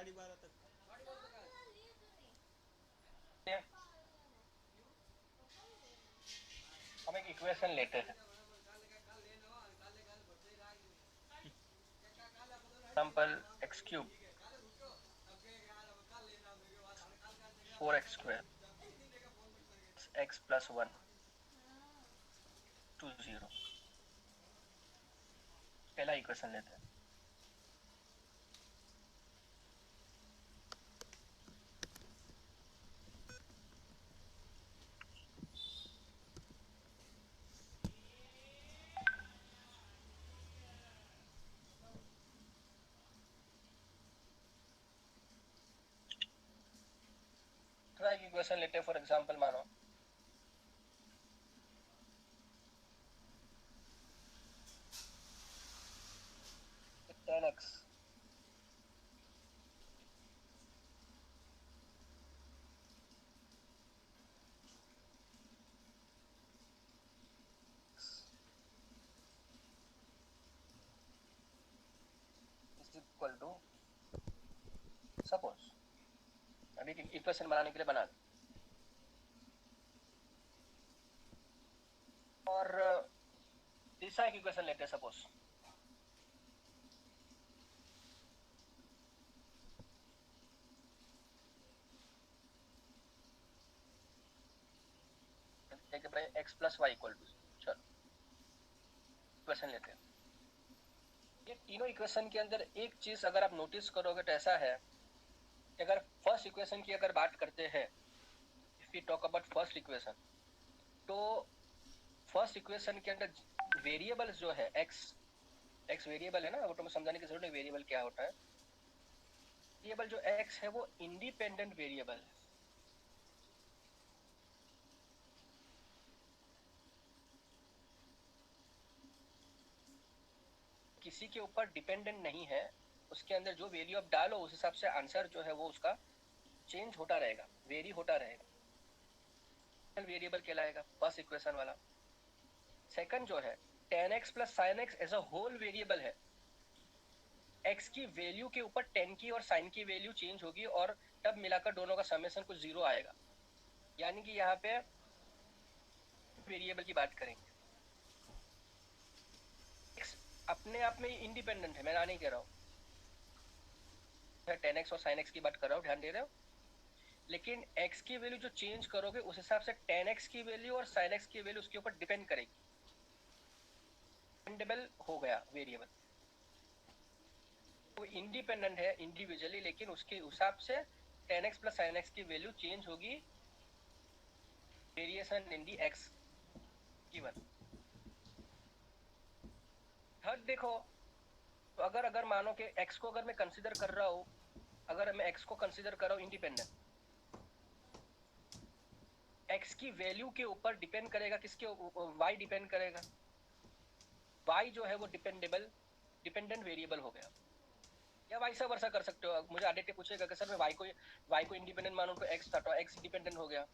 12:30 तक। हम एक इक्वेशन लेते हैं, example x cube 4x square x plus 1 to 0, पहला इक्वेशन लेते हैं। दूसरा एक इक्वेशन लेते हैं, फॉर एग्जाम्पल मानो ten x is equal to, suppose अभी इक्वेशन बनाने के लिए बना दे, और तीसरा एक इक्वेशन लेते हैं, suppose x plus y equal to, चलो इक्वेशन लेते हैं। ये तीनों इक्वेशन के अंदर एक चीज अगर आप नोटिस करोगे तो ऐसा है कि अगर फर्स्ट इक्वेशन की अगर बात करते हैं, if we talk about first equation, तो फर्स्ट इक्वेशन के अंदर वेरिएबल्स जो है एक्स वेरिएबल है ना, वो तो मैं समझाने की जरूरत नहीं वेरिएबल क्या होता है। वेरिएबल जो एक्स है वो इंडिपेंडेंट वेरिएबल है, किसी के ऊपर डिपेंडेंट नहीं है। उसके अंदर जो वैल्यू आप डालो उस हिसाब से आंसर जो है वो उसका चेंज होता रहेगा, वेरी होता रहेगा, वेरिएबल कहलाएगा फर्स्ट इक्वेशन वाला। सेकंड जो है tan x plus sin x as a whole variable है, x की वैल्यू के ऊपर tan की और sin की वैल्यू चेंज होगी और तब मिलाकर दोनों का समेशन कुछ जीरो आएगा, यानी कि यहाँ पे वेरिएबल की बात करेंगे। x अपने आप में इंडिपेंडेंट है, मैं ना नहीं कह रहा हूँ, tan x और sin x की बात कर रहा हूँ, ध्यान दे रहे हो। लेकिन x की वैल्यू जो चेंज करोगे उस हिसाब से tan x की वैल्यू और sin x की वैल्यू उसके ऊपर डिपेंड करेगी, डिपेंडेबल हो गया वेरिएबल। वो इंडिपेंडेंट है इंडिविजुअली, लेकिन उसके हिसाब से tan x plus sin x की वैल्यू चेंज होगी, variation in the x given. Third देखो, तो अगर मानो कि x को अगर मैं कंसीडर कर रहा हूँ, अगर मैं x को कंसीडर कर रहा हूँ इंडिपेंडेंट, x की वैल्यू के ऊपर डिपेंड करेगा किसके, y डिपेंड करेगा, y जो है वो डिपेंडेंट वेरिएबल हो गया। या वाइस वर्सा कर सकते हो, मुझे आदित्य पूछेगा कि सर मैं y को इंडिपेंडेंट मानूं तो x था, तो x इंडिपेंडेंट हो गया।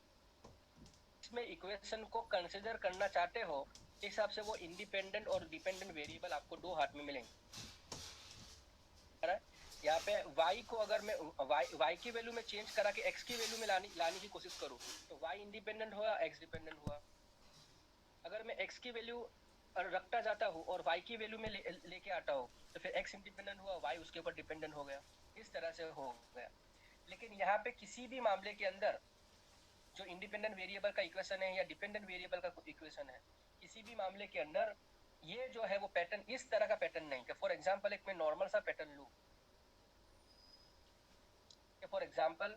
इसमें इक्वेशन को कंसीडर करना चाहते हो इस हिसाब से वो इंडिपेंडेंट और डिपेंडेंट वेरिएबल आपको दो हाथ में मिलेंगे। यहाँ पे y को अगर मैं y की वैल्यू में चेंज करा के x की वैल्यू में लाने की कोशिश करूं तो y इंडिपेंडेंट हुआ, x डिपेंडेंट हुआ। अगर मैं x की वैल्यू रखता जाता हूँ और y की वैल्यू में लेके आता हूँ तो फिर x इंडिपेंडेंट हुआ, y उसके ऊपर डिपेंडेंट हो गया, इस तरह से हो गया। लेकिन यहाँ पे किसी भी मामले के अंदर जो इंडिपेंडेंट वेरिएबल का इक्वेशन है या डिपेंडेंट वेरिएबल का इक्वेशन है, किसी भी मामले के अंदर ये जो है वो पैटर्न इस तरह का पैटर्न नहीं है। फॉर एग्जाम्पल एक मैं नॉर्मल सा पैटर्न लू, for example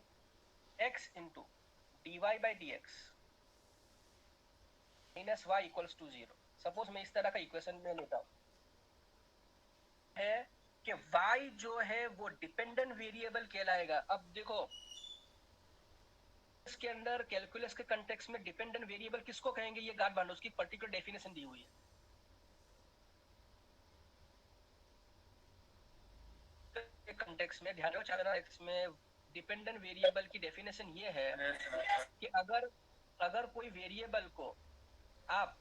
x into d Y by D x minus y equals to 0, suppose मैं इस तरह का इक्वेशन में लेता हूं, है कि y जो है वो डिपेंडेंट वेरिएबल कहलाएगा। अब देखो इसके अंदर कैलकुलस के कंटेक्स्ट में डिपेंडेंट वेरिएबल किसको कहेंगे ये गांठ बांधो, उसकी पर्टिकुलर डेफिनेशन दी हुई है। कंटेक्स्ट में ध्यान रखो, इसमें डिपेंडेंट वेरिएबल की डेफिनेशन ये है कि अगर कोई वेरिएबल को आप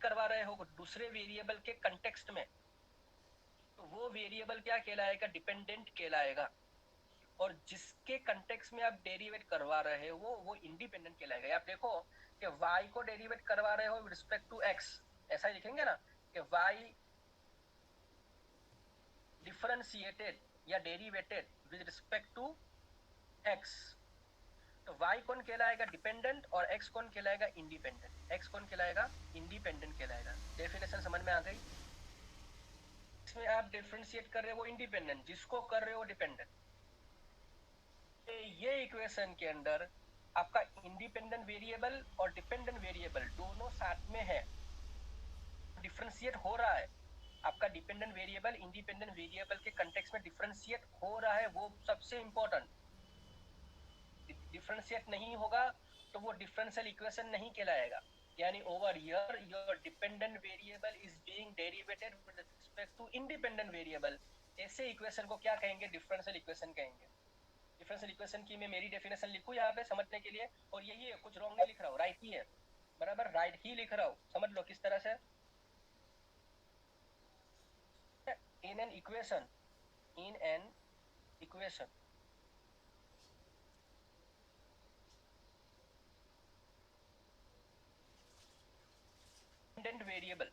करवा रहे हो दूसरे वेरिएबल के कंटेक्स्ट में, तो वो वेरिएबल क्या कहलाएगा, डिपेंडेंट कहलाएगा, और जिसके कंटेक्स्ट में आप डेरिवेट करवा रहे हो वो इंडिपेंडेंट कहलाएगा। आप देखो कि y को डेरिवेट करवा रहे हो विद रिस्पेक्ट टू x, ऐसा ही लिखेंगे ना कि y डिफरेंशिएटेड या derivated with respect to x, तो y कौन कहलाएगा, डिपेंडेंट, और x कौन कहलाएगा, इंडिपेंडेंट। x कौन कहलाएगा, इंडिपेंडेंट कहलाएगा। डेफिनेशन समझ में आ गई। इसमें आप डिफरेंशिएट कर रहे हो वो इंडिपेंडेंट, जिसको कर रहे हो डिपेंडेंट। ये इक्वेशन के अंदर आपका इंडिपेंडेंट वेरिएबल और डिपेंडेंट वेरिएबल दोनों साथ में है, डिफरेंशिएट हो रहा है। आपका डिपेंडेंट वेरिएबल इंडिपेंडेंट वेरिएबल के कंटेक्स्ट में डिफरेंशिएट हो रहा है, वो सबसे इंपॉर्टेंट। डिफरेंशिएट नहीं होगा तो वो डिफरेंशियल इक्वेशन नहीं कहलाएगा। यानी over here your dependent variable is being derivated with respect to independent variable, ऐसे इक्वेशन को क्या कहेंगे, डिफरेंशियल इक्वेशन कहेंगे। डिफरेंशियल इक्वेशन की मैं मेरी डेफिनेशन लिखूं यहाँ पे समझने के लिए, और यही है, कुछ रॉन्ग नहीं लिख रहा हूँ, राइट ही है, बराबर राइट ही लिख रहा हूँ, समझ लो किस तरह से। in an equation dependent variable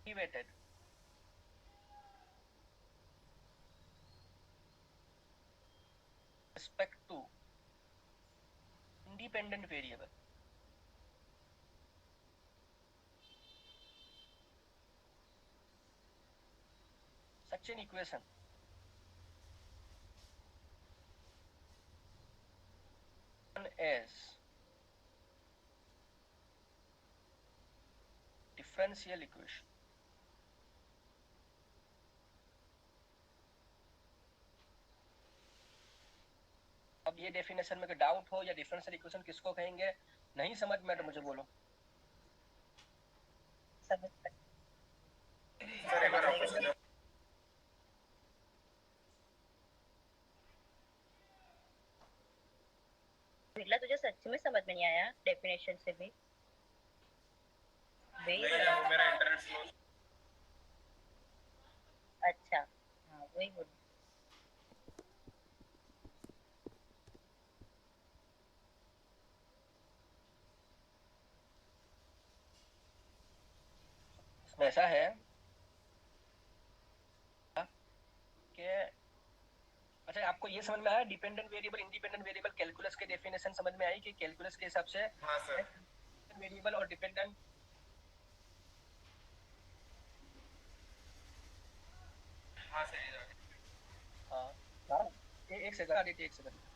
derivated respect to independent variable, such an equation known as differential equation। अब ये डेफिनेशन में डाउट हो या डिफरेंशियल इक्वेशन किसको कहेंगे नहीं समझ में तो मुझे बोलो। समझ बिरला, तुझे सच में समझ में नहीं आया डेफिनेशन से भी? मेरा इंटरनेट स्लो। अच्छा हाँ वही बोल। ऐसा है कि अच्छा आपको ये समझ में आया dependent variable independent variable calculus के डेफिनेशन समझ में आई कि कैलकुलस के हिसाब से? हाँ सर। वेरिएबल और डिपेंडेंट, हाँ सर। हाँ एक सेकंड, एक सेकंड।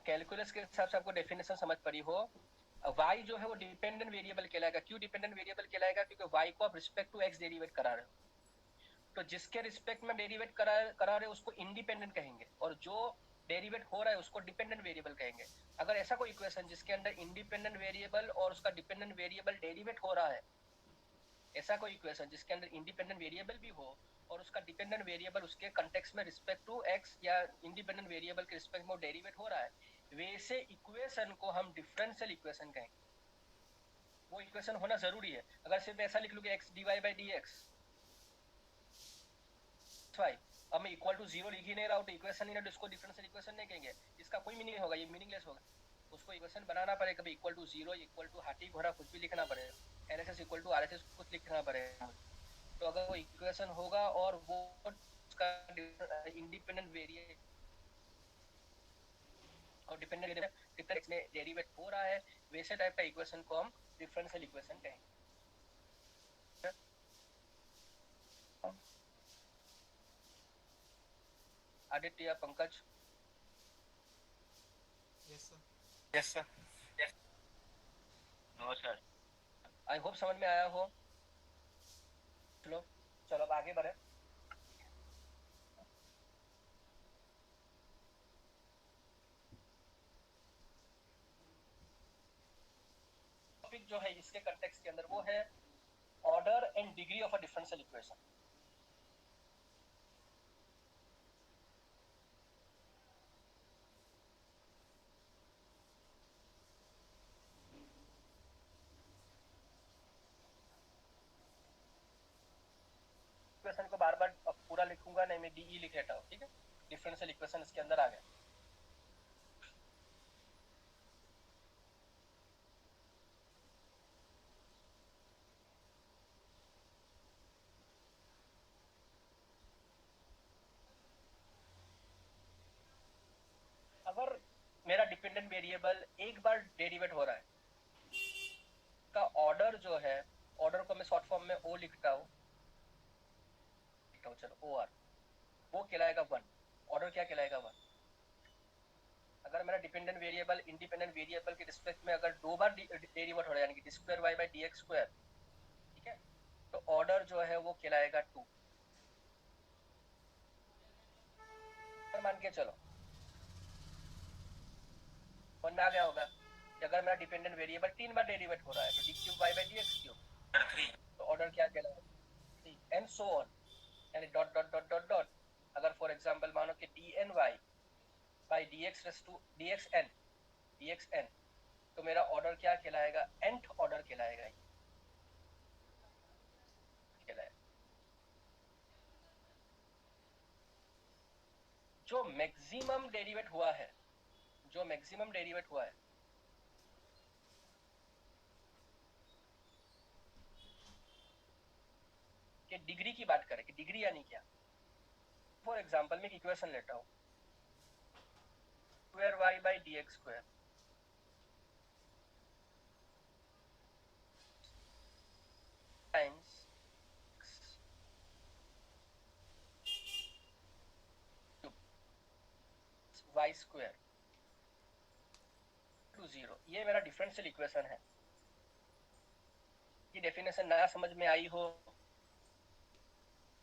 कैलकुलस के हिसाब से आपको डेफिनेशन समझ पड़ी हो, y जो है वो डिपेंडेंट वेरिएबल कहलाएगा। क्यों डिपेंडेंट वेरिएबल कहलाएगा? क्योंकि y को आप रिस्पेक्ट टू x डेरिवेट करा रहे हो, तो जिसके रिस्पेक्ट में डेरिवेट करा रहे हो उसको इंडिपेंडेंट कहेंगे, और जो डेरिवेट हो रहा है उसको डिपेंडेंट वेरिएबल कहेंगे। अगर ऐसा कोई इक्वेशन जिसके अंदर इंडिपेंडेंट वेरिएबल और उसका डिपेंडेंट वेरिएबल डेरिवेट हो रहा है, ऐसा कोई इक्वेशन जिसके अंदर इंडिपेंडेंट वेरिएबल भी हो और उसका डिपेंडेंट वेरिएबल उसके कंटेक्स्ट में रिस्पेक्ट टू x या इंडिपेंडेंट वेरिएबल के रिस्पेक्ट में डेरिवेट हो रहा है, वैसे इक्वेशन को हम डिफरेंशियल इक्वेशन कहेंगे। वो इक्वेशन होना जरूरी है। अगर सिर्फ ऐसा लिख लूँ कि x dy by dx, अब मैं इक्वल टू जीरो लिख ही नहीं रहा हूँ तो इक्वेशन ही ना, इसको डिफरेंशियल इक्वेशन नहीं कहेंगे, इसका कोई मीनिंग होगा, ये मीनिंगलेस होगा। उसको इक्वेशन बनाना पड़ेगा, कभी equal to zero, equal to हाथी घोड़ा कुछ भी लिखना पड़ेगा, एनएसएस इक्वल टू आरएसएस कुछ लिखना पड़ेगा। तो अगर वो इक्वेशन होगा और वो उसका इंडिपेंडेंट वेरिएबल और डिपेंडेंट वेरिएबल कितना इसमें डेरिवेट हो रहा है, वैसे टाइप का इक्वेशन को हम डिफरेंशियल इक्वेशन कहेंगे। आदित्य या Pankaj? Yes sir. Yes sir. Yes. No sir. I hope समझ में आया हो। चलो चलो अब आगे बढ़े। टॉपिक जो है इसके कंटेक्स्ट के अंदर वो है order and degree of a differential equation. Equation को बार बार पूरा लिखूंगा नहीं, मैं डीई लिख लेता हूँ, ठीक है। डिफरेंशियल इक्वेशन इसके अंदर आ गया। अगर मेरा डिपेंडेंट वेरिएबल एक बार डेरिवेट हो रहा है, का ऑर्डर जो है, ऑर्डर को मैं शॉर्ट फॉर्म में ओ लिखता हूँ, चलो ओ आर, वो कहलाएगा वन। ऑर्डर क्या कहलाएगा? वन। अगर मेरा डिपेंडेंट वेरिएबल इंडिपेंडेंट वेरिएबल के रिस्पेक्ट में अगर दो बार डेरिवेट हो रहा है, यानी कि d square y by D x square, ठीक है, तो ऑर्डर जो है वो कहलाएगा टू। मान के चलो वन में आ गया होगा कि अगर मेरा डिपेंडेंट वेरिएबल तीन बार डेरिवेट हो रहा है तो d cube y by D x cube, तो ऑर्डर क्या कहलाएगा? एंड सो ऑन, यानी dot dot dot dot dot. अगर फॉर एग्जांपल मानो कि d n y by D x raise to d x n, तो मेरा ऑर्डर क्या कहलाएगा? nth ऑर्डर कहलाएगा। जो मैक्सिमम डेरिवेट हुआ है, जो मैक्सिमम डेरिवेट हुआ है, कि डिग्री की बात करें कि डिग्री यानी क्या। फॉर एग्जांपल मैं एक इक्वेशन लेता हूँ, square y by D x square times y square to zero, ये मेरा डिफरेंशियल इक्वेशन है। ये डेफिनेशन नया समझ में आई हो।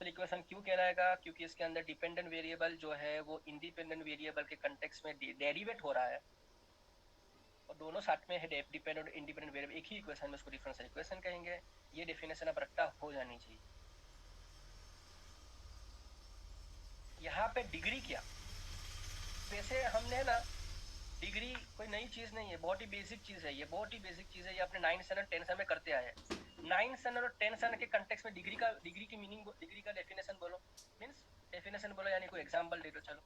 इक्वेशन क्यों कहलाएगा? क्योंकि इसके अंदर डिपेंडेंट वेरिएबल जो है वो इंडिपेंडेंट वेरिएबल के कंटेक्स्ट में डेरिवेट हो रहा है, और दोनों साथ में है डिपेंडेंट और इंडिपेंडेंट वेरिएबल एक ही इक्वेशन में, उसको डिफरेंशियल इक्वेशन कहेंगे। ये डेफिनेशन अब रट्टा हो जानी चाहिए। यहाँ पे डिग्री क्या, वैसे हमने ना, डिग्री कोई नई चीज नहीं है, बहुत ही बेसिक चीज है, ये बहुत ही बेसिक चीज है, ये अपने 9th स्टैंडर्ड 10th स्टैंडर्ड में करते आए हैं। 9th स्टैंडर्ड और 10th स्टैंडर्ड के कंटेक्स्ट में डिग्री की मीनिंग, डिग्री का डेफिनेशन बोलो, मींस डेफिनेशन बोलो, यानी कोई एग्जांपल दे दो। चलो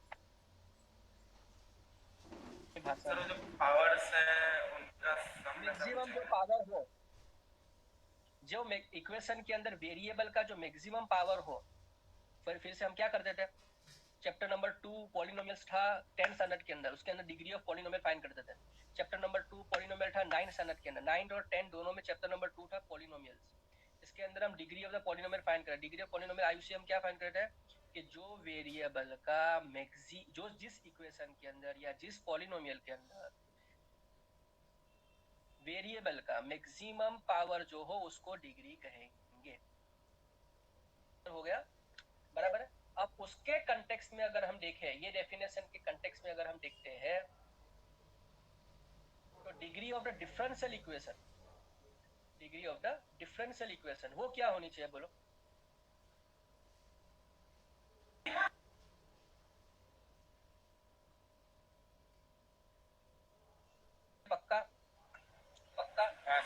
सर जो पावर्स है उनका मैक्सिमम जो पावर हो, जो इक्वेशन के अंदर वेरिएबल का जो मैक्सिमम पावर हो, फिर से हम क्या करते थे, चैप्टर नंबर 2 पॉलिनोमियल्स था 10th स्टैंडर्ड के अंदर, उसके अंदर डिग्री ऑफ पॉलिनोमियल फाइंड करते थे। चैप्टर नंबर 2 पॉलिनोमियल था 9th स्टैंडर्ड के अंदर, 9 और 10 दोनों में चैप्टर नंबर 2 था पॉलिनोमियल्स। इसके अंदर हम degree of the polynomial find करें। डिग्री ऑफ पॉलिनोमियल आयु से हम क्या फाइंड करते हैं कि जो वेरिएबल का जो जिस इक्वेशन के अंदर या जिस पॉलिनोमियल के अंदर वेरिएबल का मैक्सिमम पावर जो हो उसको डिग्री कहेंगे। हो गया? बराबर है। अब उसके कंटेक्स्ट में अगर हम देखें, ये डेफिनेशन के कंटेक्स्ट में अगर हम देखते हैं, तो degree of the differential equation, degree of the differential equation वो क्या होनी चाहिए बोलो? पक्का? पक्का? हाँ।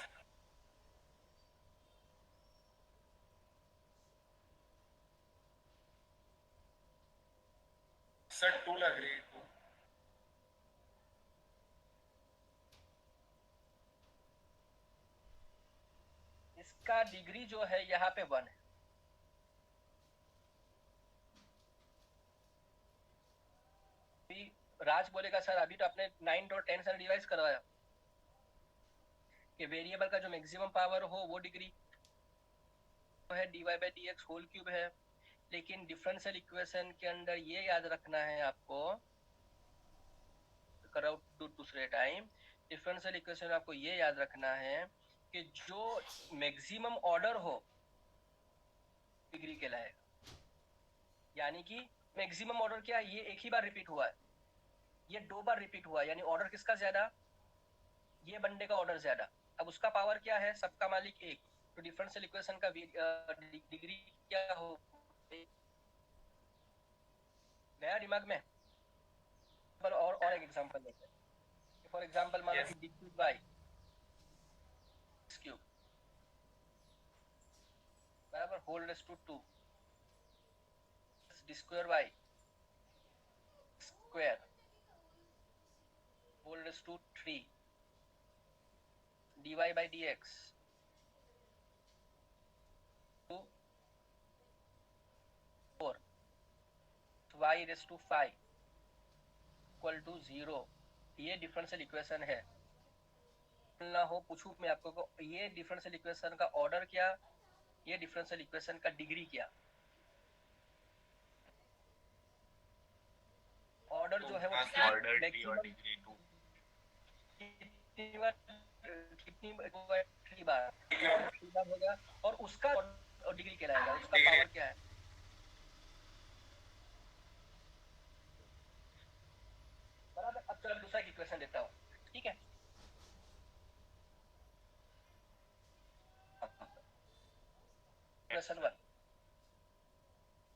सर टू लग रही है। इसका डिग्री जो है यहाँ पे 1 है। राज बोलेगा सर अभी तो आपने 9 और 10 से रिवाइज करवाया कि वेरिएबल का जो मैक्सिमम पावर हो वो डिग्री है dy by D x whole cube है, लेकिन डिफरेंशियल इक्वेशन के अंदर ये याद रखना है आपको, करो दूसरे टाइम डिफरेंशियल इक्वेशन में आपको ये याद रखना है कि जो मैक्सिमम ऑर्डर हो डिग्री कहलाएगा। यानी कि मैक्सिमम ऑर्डर क्या है, ये एक ही बार रिपीट हुआ है, ये 2 बार रिपीट हुआ है, यानी ऑर्डर किसका ज्यादा, ये बंदे का ऑर्डर ज्यादा। अब उसका पावर क्या है, सबका मालिक एक, तो डिफरेंशियल इक्वेशन का डिग्री क्या हो, नया दिमाग में। और एक एग्जांपल लेते हैं, फॉर एग्जांपल मान लो कि D cube by X cube बराबर whole raise to 2 D square by square whole raise to 3 dy by dx to 4 y raised to 5 equal to 0। ये डिफरेंशियल इक्वेशन है ना हो पूछूं मैं आपको को, ये डिफरेंशियल इक्वेशन का ऑर्डर क्या, ये डिफरेंशियल इक्वेशन का डिग्री क्या। ऑर्डर जो है वो ऑर्डर टी और डिग्री 2 कितनी बार होगा और उसका डिग्री कहलाएगा, उसका पावर क्या है। बराबर। अब चलो दूसरा इक्वेशन देता हूँ, ठीक है। इक्वेशन 1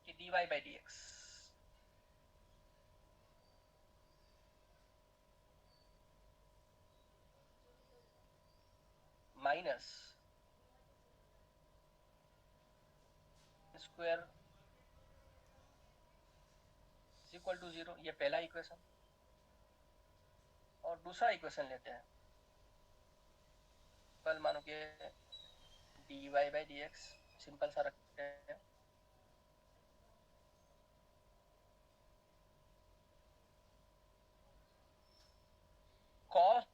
कि dy by dx minus square equal to 0, ये पहला इक्वेशन। और दूसरा इक्वेशन लेते हैं, कल मानो कि dy by dx सिंपल सा रखते हैं, cos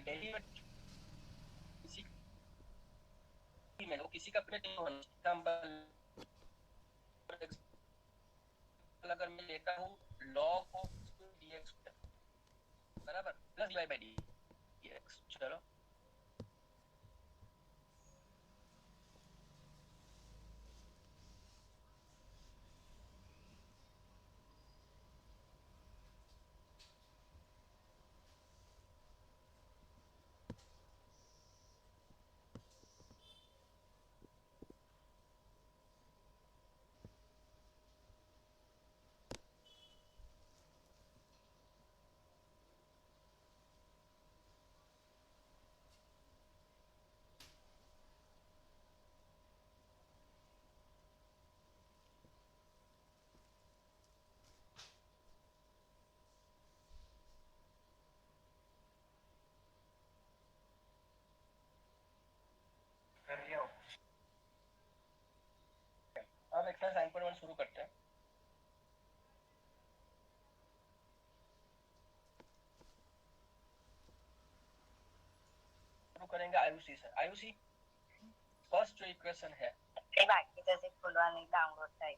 डेरिवेटिव किसी में हो, किसी का अपने एग्जांपल अगर मैं लेता हूँ log ऑफ dx बराबर प्लस dy by dx, चलो कर लिया। अब एक्सरसाइज 9.1 शुरू करते हैं। शुरू करेंगे आयुषी से। आयुषी फर्स्ट जो इक्वेशन है बाकी जैसे खुलवा नहीं डाउनलोड था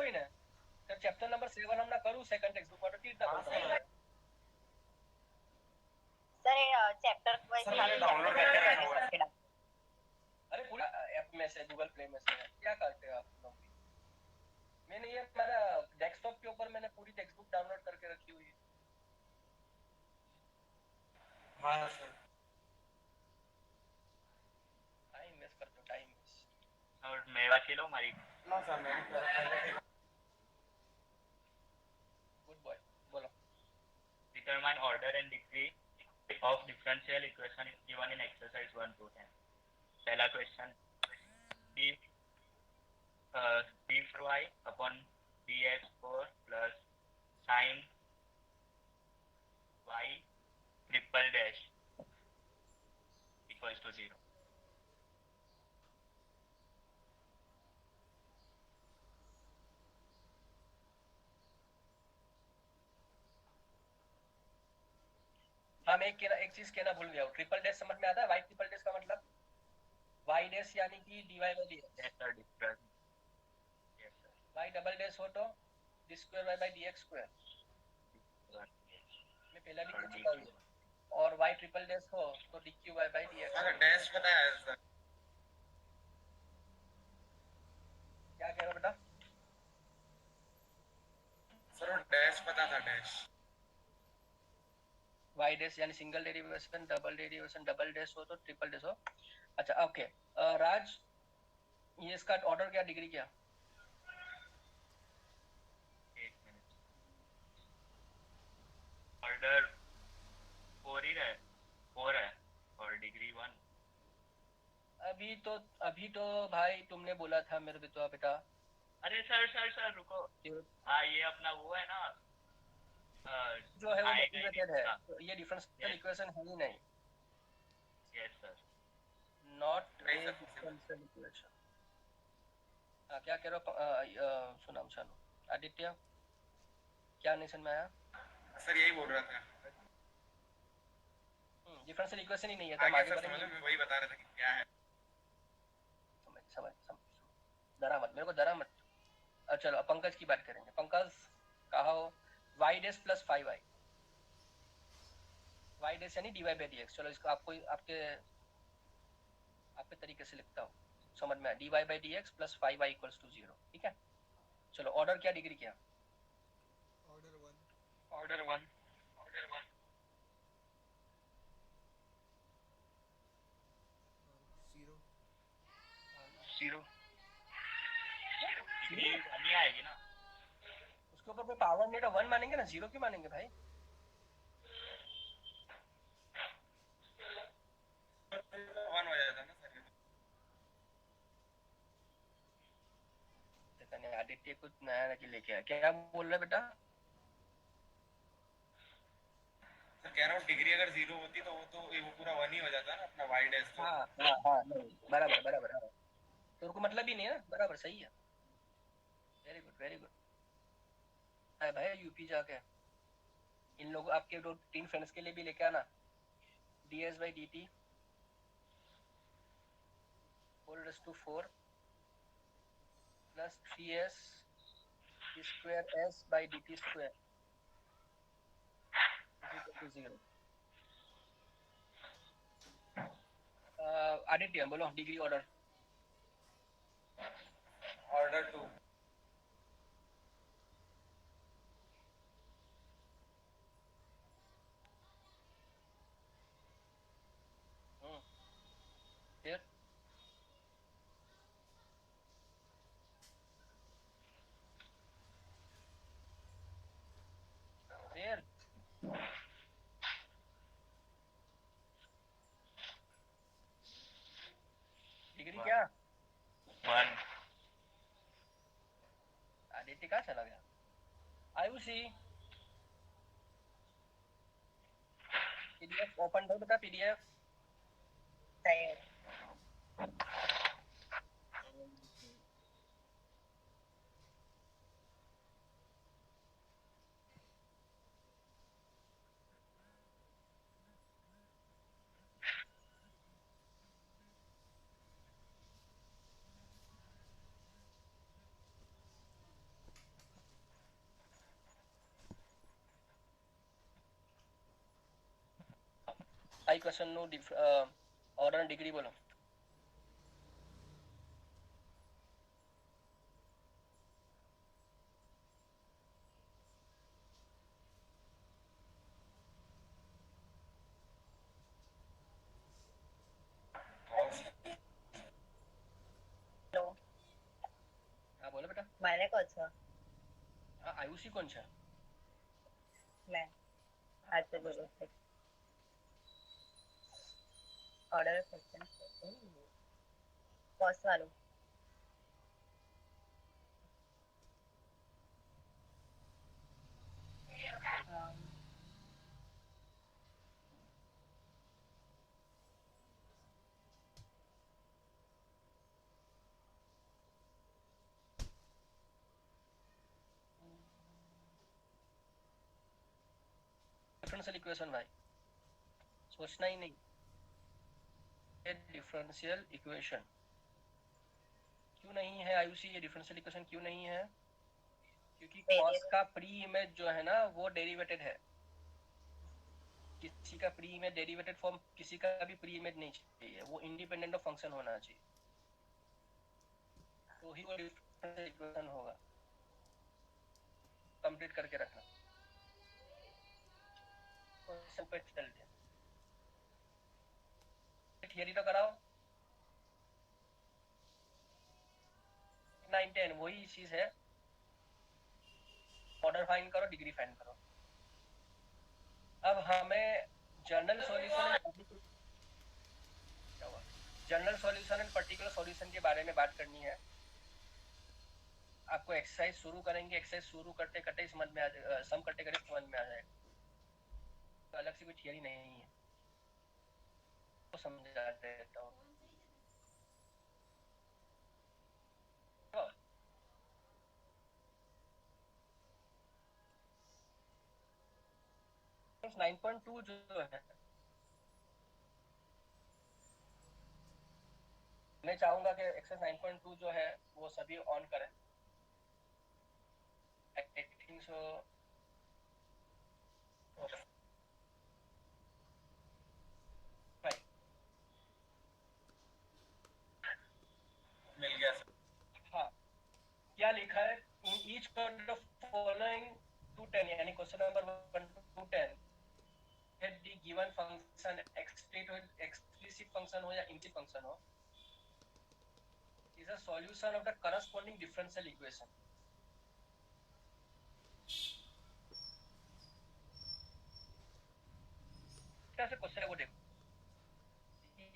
ही ना सर चैप्टर नंबर 7 हम ना करू सेकंड टेक्स्ट बुक वाटर कीट हाँ, सर चैप्टर वाइज सर मैंने डाउनलोड करके रखा हुआ है। अरे पूरा ऐप में से गूगल प्ले में से है क्या करते हो आप लोग भी मैंने ये मेरा डेस्कटॉप के ऊपर मैंने पूरी टेक्स्ट बुक डाउनलोड करके रखी हुई है हाँ सर टाइम वेस्ट करते हो टाइम वेस्ट और मेवा खिलो मारी ना सर मैंने पहले गुड बॉय बोलो determine order and degree of differential equation is given in exercise 1 to 10. पहला question d for y upon dx4 plus sin y triple dash equals to 0. हाँ मैं एक चीज कहना भूल गया हूँ ट्रिपल डैश समझ में आता है वाई ट्रिपल डैश का मतलब वाई डैश यानी कि dy by dx Yes sir, difference. Yes sir. Y double dash हो तो d square y by dx square मैं पहला भी कह चुका हूँ और वाई ट्रिपल डैश हो तो dq y by dx sir dash पता है सर क्या कह रहे हो बेटा सर वो डैश पता था डैश वाई डैश यानी सिंगल डेरिवेशन डबल डैश हो तो ट्रिपल डैश हो अच्छा ओके राज ये इसका ऑर्डर क्या डिग्री क्या ऑर्डर 4 ही है 4 है और डिग्री 1. अभी तो भाई तुमने बोला था मेरे बेटा बेटा अरे सर रुको हाँ ये अपना वो है ना जो है वो आएगा ही मोटिवेटेड है इसका. तो ये डिफरेंशियल इक्वेशन है ही नहीं Yes sir. नॉट नहीं ए सर, डिफरेंशियल इक्वेशन क्या कह रहे हो सुनाम शानू आदित्य क्या नहीं समझ में आया सर यही बोल रहा था डिफरेंशियल इक्वेशन ही नहीं है तो हम आगे आगे सर समझ बढ़ेंगे में वही बता रहा था कि क्या है समझ डरा मत मेरे को डरा मत चलो अब पंकज की बात करेंगे पंकज कहा हो y dash plus 5y y dash यानी dy बाई dx चलो इसको आपको आपके तरीके से लिखता हूँ समझ में आया dy by dx plus 5y equals to 0 ठीक है चलो ऑर्डर क्या डिग्री क्या ऑर्डर 1. जीरो डिग्री 1 ही आएगी ना. उसके ऊपर कोई पावर नहीं है 1 मानेंगे ना 0 क्यों मानेंगे भाई वन हो जाता ना सर देखने आदित्य कुछ नया नया लेके आया क्या बोल रहे बेटा सर कह रहा हूँ डिग्री अगर 0 होती तो वो पूरा 1 ही हो जाता ना अपना वाई डैश तो हाँ नहीं बराबर तो उनको मतलब ही नहीं है ना बराबर सही है वेरी गुड है भाई यूपी जाके इन लोगों आपके दो 3 फ्रेंड्स के लिए भी लेके आना ds by dt whole raise to 4 plus 3s square s by dt square equal to 0 Aditya बोलो डिग्री ऑर्डर ऑर्डर 2 फिर डिग्री क्या 1. आदित्य कहाँ चला गया आयुषी पीडीएफ ओपन कर बेटा पीडीएफ आई question no order and degree बोलो. હેલો હા બોલો બેટા. મને કહો છો આયુષી કોણ છે? મેં હાથે બોલો ઓર્ડર ક્વેશ્ચન ફર્સ્ટ વાળું डिफरेंशियल इक्वेशन भाई, सोचना ही नहीं. ये डिफरेंशियल इक्वेशन क्यों नहीं है आयुषी? ये डिफरेंशियल इक्वेशन क्यों नहीं है? क्योंकि cos का प्री इमेज जो है ना वो डेरिवेटेड है. किसी का प्री इमेज डेरिवेटेड फॉर्म किसी का भी प्री इमेज नहीं चाहिए, वो इंडिपेंडेंट ऑफ फंक्शन होना चाहिए, तो ही वो डिफरेंशियल इक्वेशन होगा. कंप्लीट करके रखना. पे चलते हैं. थियरी तो कराओ. 9 10 वही चीज है. ऑर्डर फाइंड करो, डिग्री फाइंड करो. अब हमें general solution and particular solution के बारे में बात करनी है. आपको एक्सरसाइज शुरू करेंगे, एक्सरसाइज शुरू करते करते समझ में आ जाएगा, सम करते करते समझ में आ जाएगा. तो अलग से कोई थियरी नहीं है, तो समझा देता हूँ. 9.2 जो है, मैं चाहूंगा कि एक्सेस 9.2 जो है वो सभी ऑन करें. I think so. मिल गया सर. हाँ, क्या लिखा है? In each of following to 10, यानी question number 1 to 10 let the given function explicit function हो या implicit function हो is a solution of the corresponding differential equation. कैसे क्वेश्चन को देखो,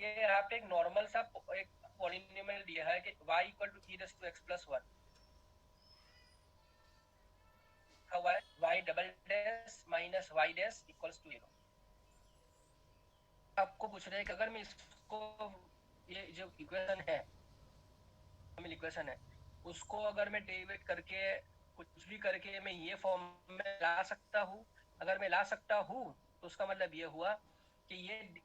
ये यहाँ पे एक नॉर्मल सा एक पॉलिनोमियल दिया है कि y equal to e raised to x plus 1 हुआ है, y double dash minus y dash equals to 0. आपको पूछ रहे हैं कि अगर मैं इसको, ये जो इक्वेशन है, इक्वेशन है, उसको अगर मैं डेरिवेट करके कुछ भी करके मैं ये फॉर्म में ला सकता हूँ. अगर मैं ला सकता हूँ तो उसका मतलब ये हुआ कि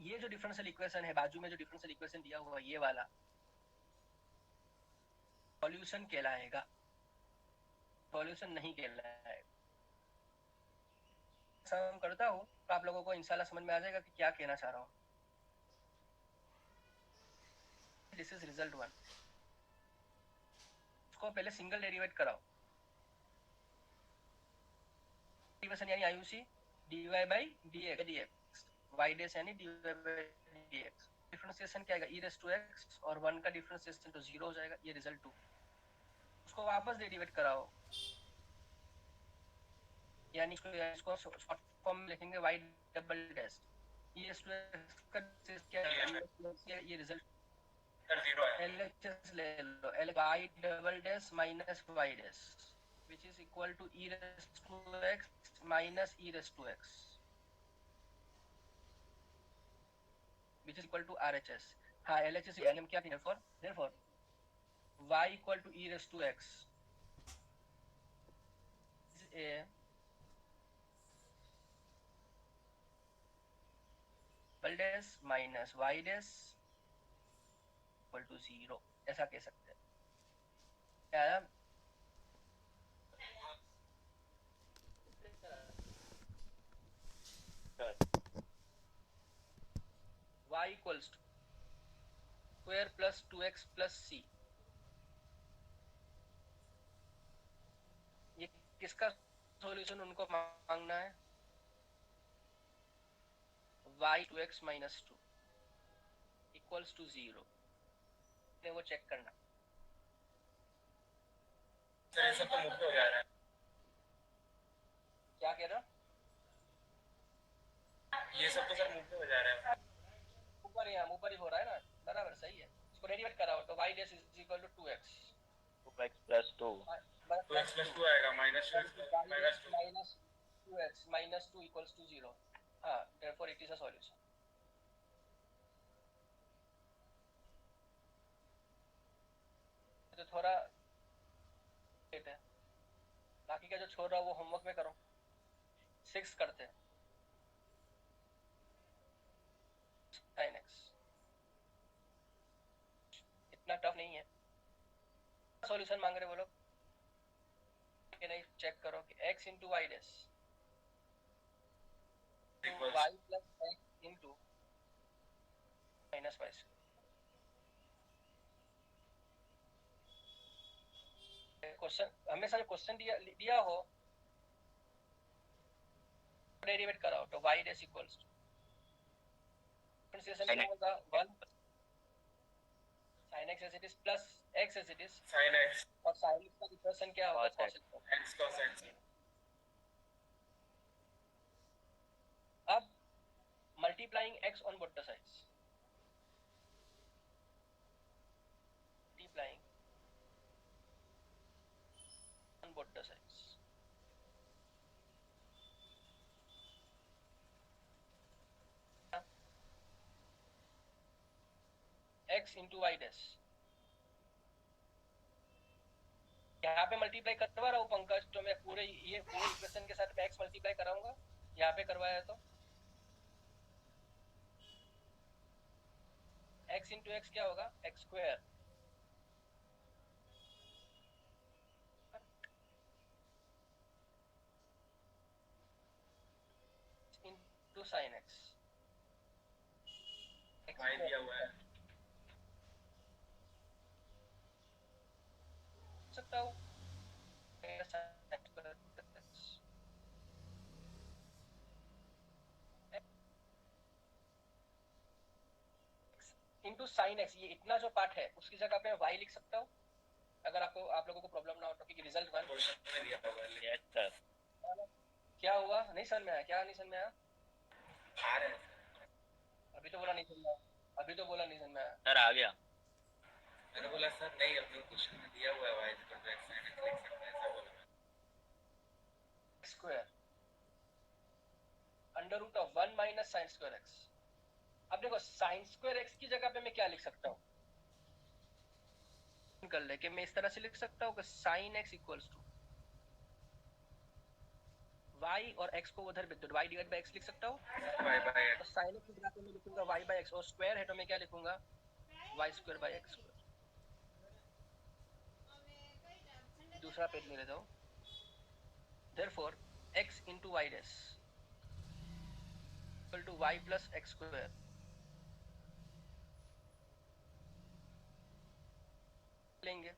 ये जो डिफरेंशियल इक्वेशन है, बाजू में जो डिफरेंशियल इक्वेशन दिया हुआ ये वाला सॉल्यूशन कहलाएगा, सॉल्यूशन नहीं कहलाएगा. सम करता हूँ तो आप लोगों को इंशाल्लाह समझ में आ जाएगा कि क्या कहना चाह रहा हूँ. This is result 1. इसको पहले सिंगल डेरिवेट कराओ. डेरिवेशन यानी Ayushi dy by dx, y dash यानी dy by dx. डिफरेंशिएशन क्या आएगा? e raised to x और 1 का डिफरेंशिएशन तो 0 हो जाएगा. ये रिजल्ट 2. उसको वापस डेरिवेट कराओ, यानी इसको शॉर्ट फॉर्म में लिखेंगे y double dash e raised to x का क्या है? ये रिजल्ट सर 0 है. LHS ले लो, y double dash minus y dash which is equal to e raised to x minus e raised to x which is equal to RHS. हाँ, LHS LM क्या थी? therefore y equal to e raised to x is a double dash minus y dash equal to 0, ऐसा कह सकते हैं. क्या 2x plus c, ये किसका सॉल्यूशन उनको मांगना है? y 2x minus 2 equals to 0, ने वो चेक करना। सर ये सब तो मुफ्त हो जा रहा है। क्या कह रहा? ये सब तो सर मुफ्त हो जा रहा है। ऊपर ही हो रहा है ना, बराबर सही है। इसको डेरिवेट कराओ तो y dash is equal to 2x 2x plus 2. 2x plus 2 आएगा minus 2x minus 2 minus 2x minus 2 equals to 0. हाँ, therefore it is a solution. तो थोड़ा लेट है, बाकी का जो छोड़ रहा हूँ वो होमवर्क में करो। 6 करते हैं sin x, इतना टफ नहीं है। सॉल्यूशन मांग रहे वो लोग कि नहीं, चेक करो कि x into y dash equals y plus x into minus y square। Question हमेशा जो क्वेश्चन दिया हो डेरिवेट कराओ तो y dash equals to differentiation क्या होगा 1 sin x as it is plus x as it is, sin x और sin x का इक्वेशन क्या होगा Cos x. cos x। x cos x अब multiplying x on both the sides, multiplying on both the sides, x into y dash, यहाँ पे multiply करवा रहा हूँ पंकज, तो मैं पूरे इक्वेशन के साथ मैं x मल्टीप्लाई कराऊंगा, यहाँ पे करवाया तो x into x क्या होगा x square into sin x, y दिया हुआ है। सकता हूँ इंटू साइन एक्स, ये इतना जो पार्ट है उसकी जगह पे y लिख सकता हूँ अगर आप लोगों को प्रॉब्लम ना हो तो, क्योंकि रिजल्ट 1 क्वेश्चन में दिया हुआ है। Yes, sir. क्या हुआ नहीं समझ में आया, क्या नहीं समझ में आया? आ रहा है। अभी तो बोला नहीं समझ में आया, अभी तो बोला नहीं समझ में आया। Sir, आ गया. मैंने बोला सर नहीं, अपने क्वेश्चन में दिया हुआ है y equal to x sin x लिख सकते हैं, ऐसा बोला। Square under root of 1 minus sine square x. अब देखो साइन स्क्वायर एक्स की जगह पे मैं क्या लिख सकता हूँ, कर ले कि मैं इस तरह से लिख सकता हूँ कि sine x equals to y और x को उधर बिंदु y डिवाइड बाय x लिख सकता हूँ। y by तो x साइन एक्स की जगह पे मैं लिखूंगा y बाय x, और स्क्वायर है तो मैं क्या लिखूंगा y square by x square. दूसरा पेज ले लेता हूँ। therefore x into y dash equal to y plus x square लेंगे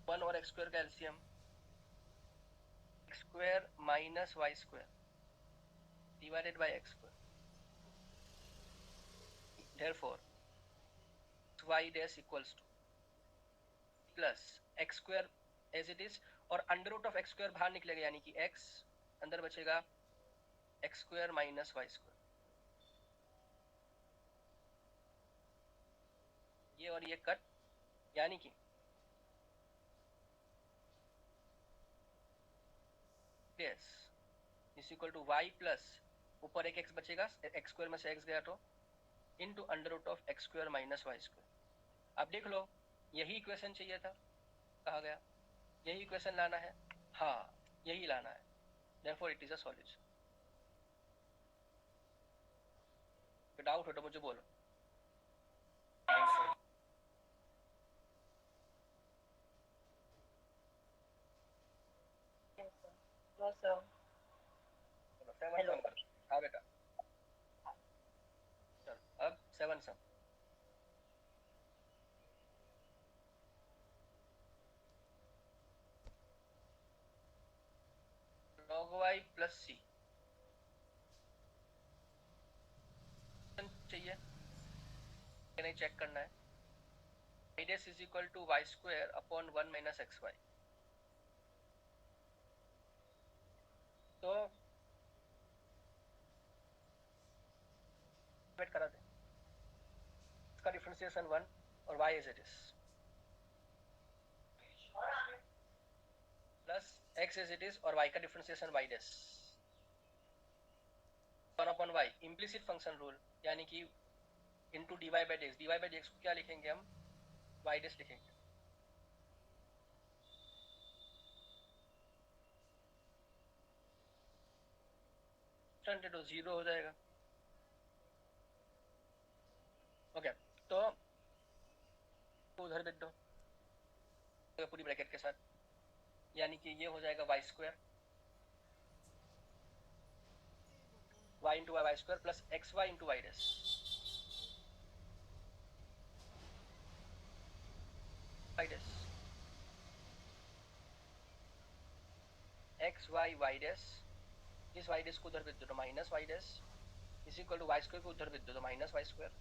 1 और x स्क्वायर का LCM x square minus y square divided by x square. therefore y dash equals to plus x square as it is, और under root of x square बाहर निकलेगा, यानी कि x अंदर बचेगा x square minus y square. ये और ये कट, यानी कि dash is equal to y plus ऊपर एक x बचेगा, x स्क्वायर में से x गया तो into under root of x square minus y square. अब देख लो यही इक्वेशन चाहिए था, कहा गया यही इक्वेशन लाना है, हाँ यही लाना है, therefore it is a solution। Doubt हो तो मुझे बोलो। No sir. Hello. हाँ बेटा, चल अब 7 sum. log y plus c चाहिए कि नहीं चेक करना है. y dash is equal to y square upon 1 minus xy. तो वेट करा दे, इसका डिफरेंशिएशन 1 और y as it is plus x as it is और y का differentiation y dash 1 upon y implicit function rule, यानी कि into dy by dx. dy by dx को क्या लिखेंगे हम? y डैश लिखेंगे. तो 0 हो जाएगा. ओके तो उधर भेज दो पूरी ब्रैकेट के साथ, यानी कि ये हो जाएगा y square y into y square plus x y into y dash x y y dash. इस वाई डैश को उधर भेज दो तो minus y dash is equal to y square को उधर भेज दो तो माइनस वाई स्क्वायर.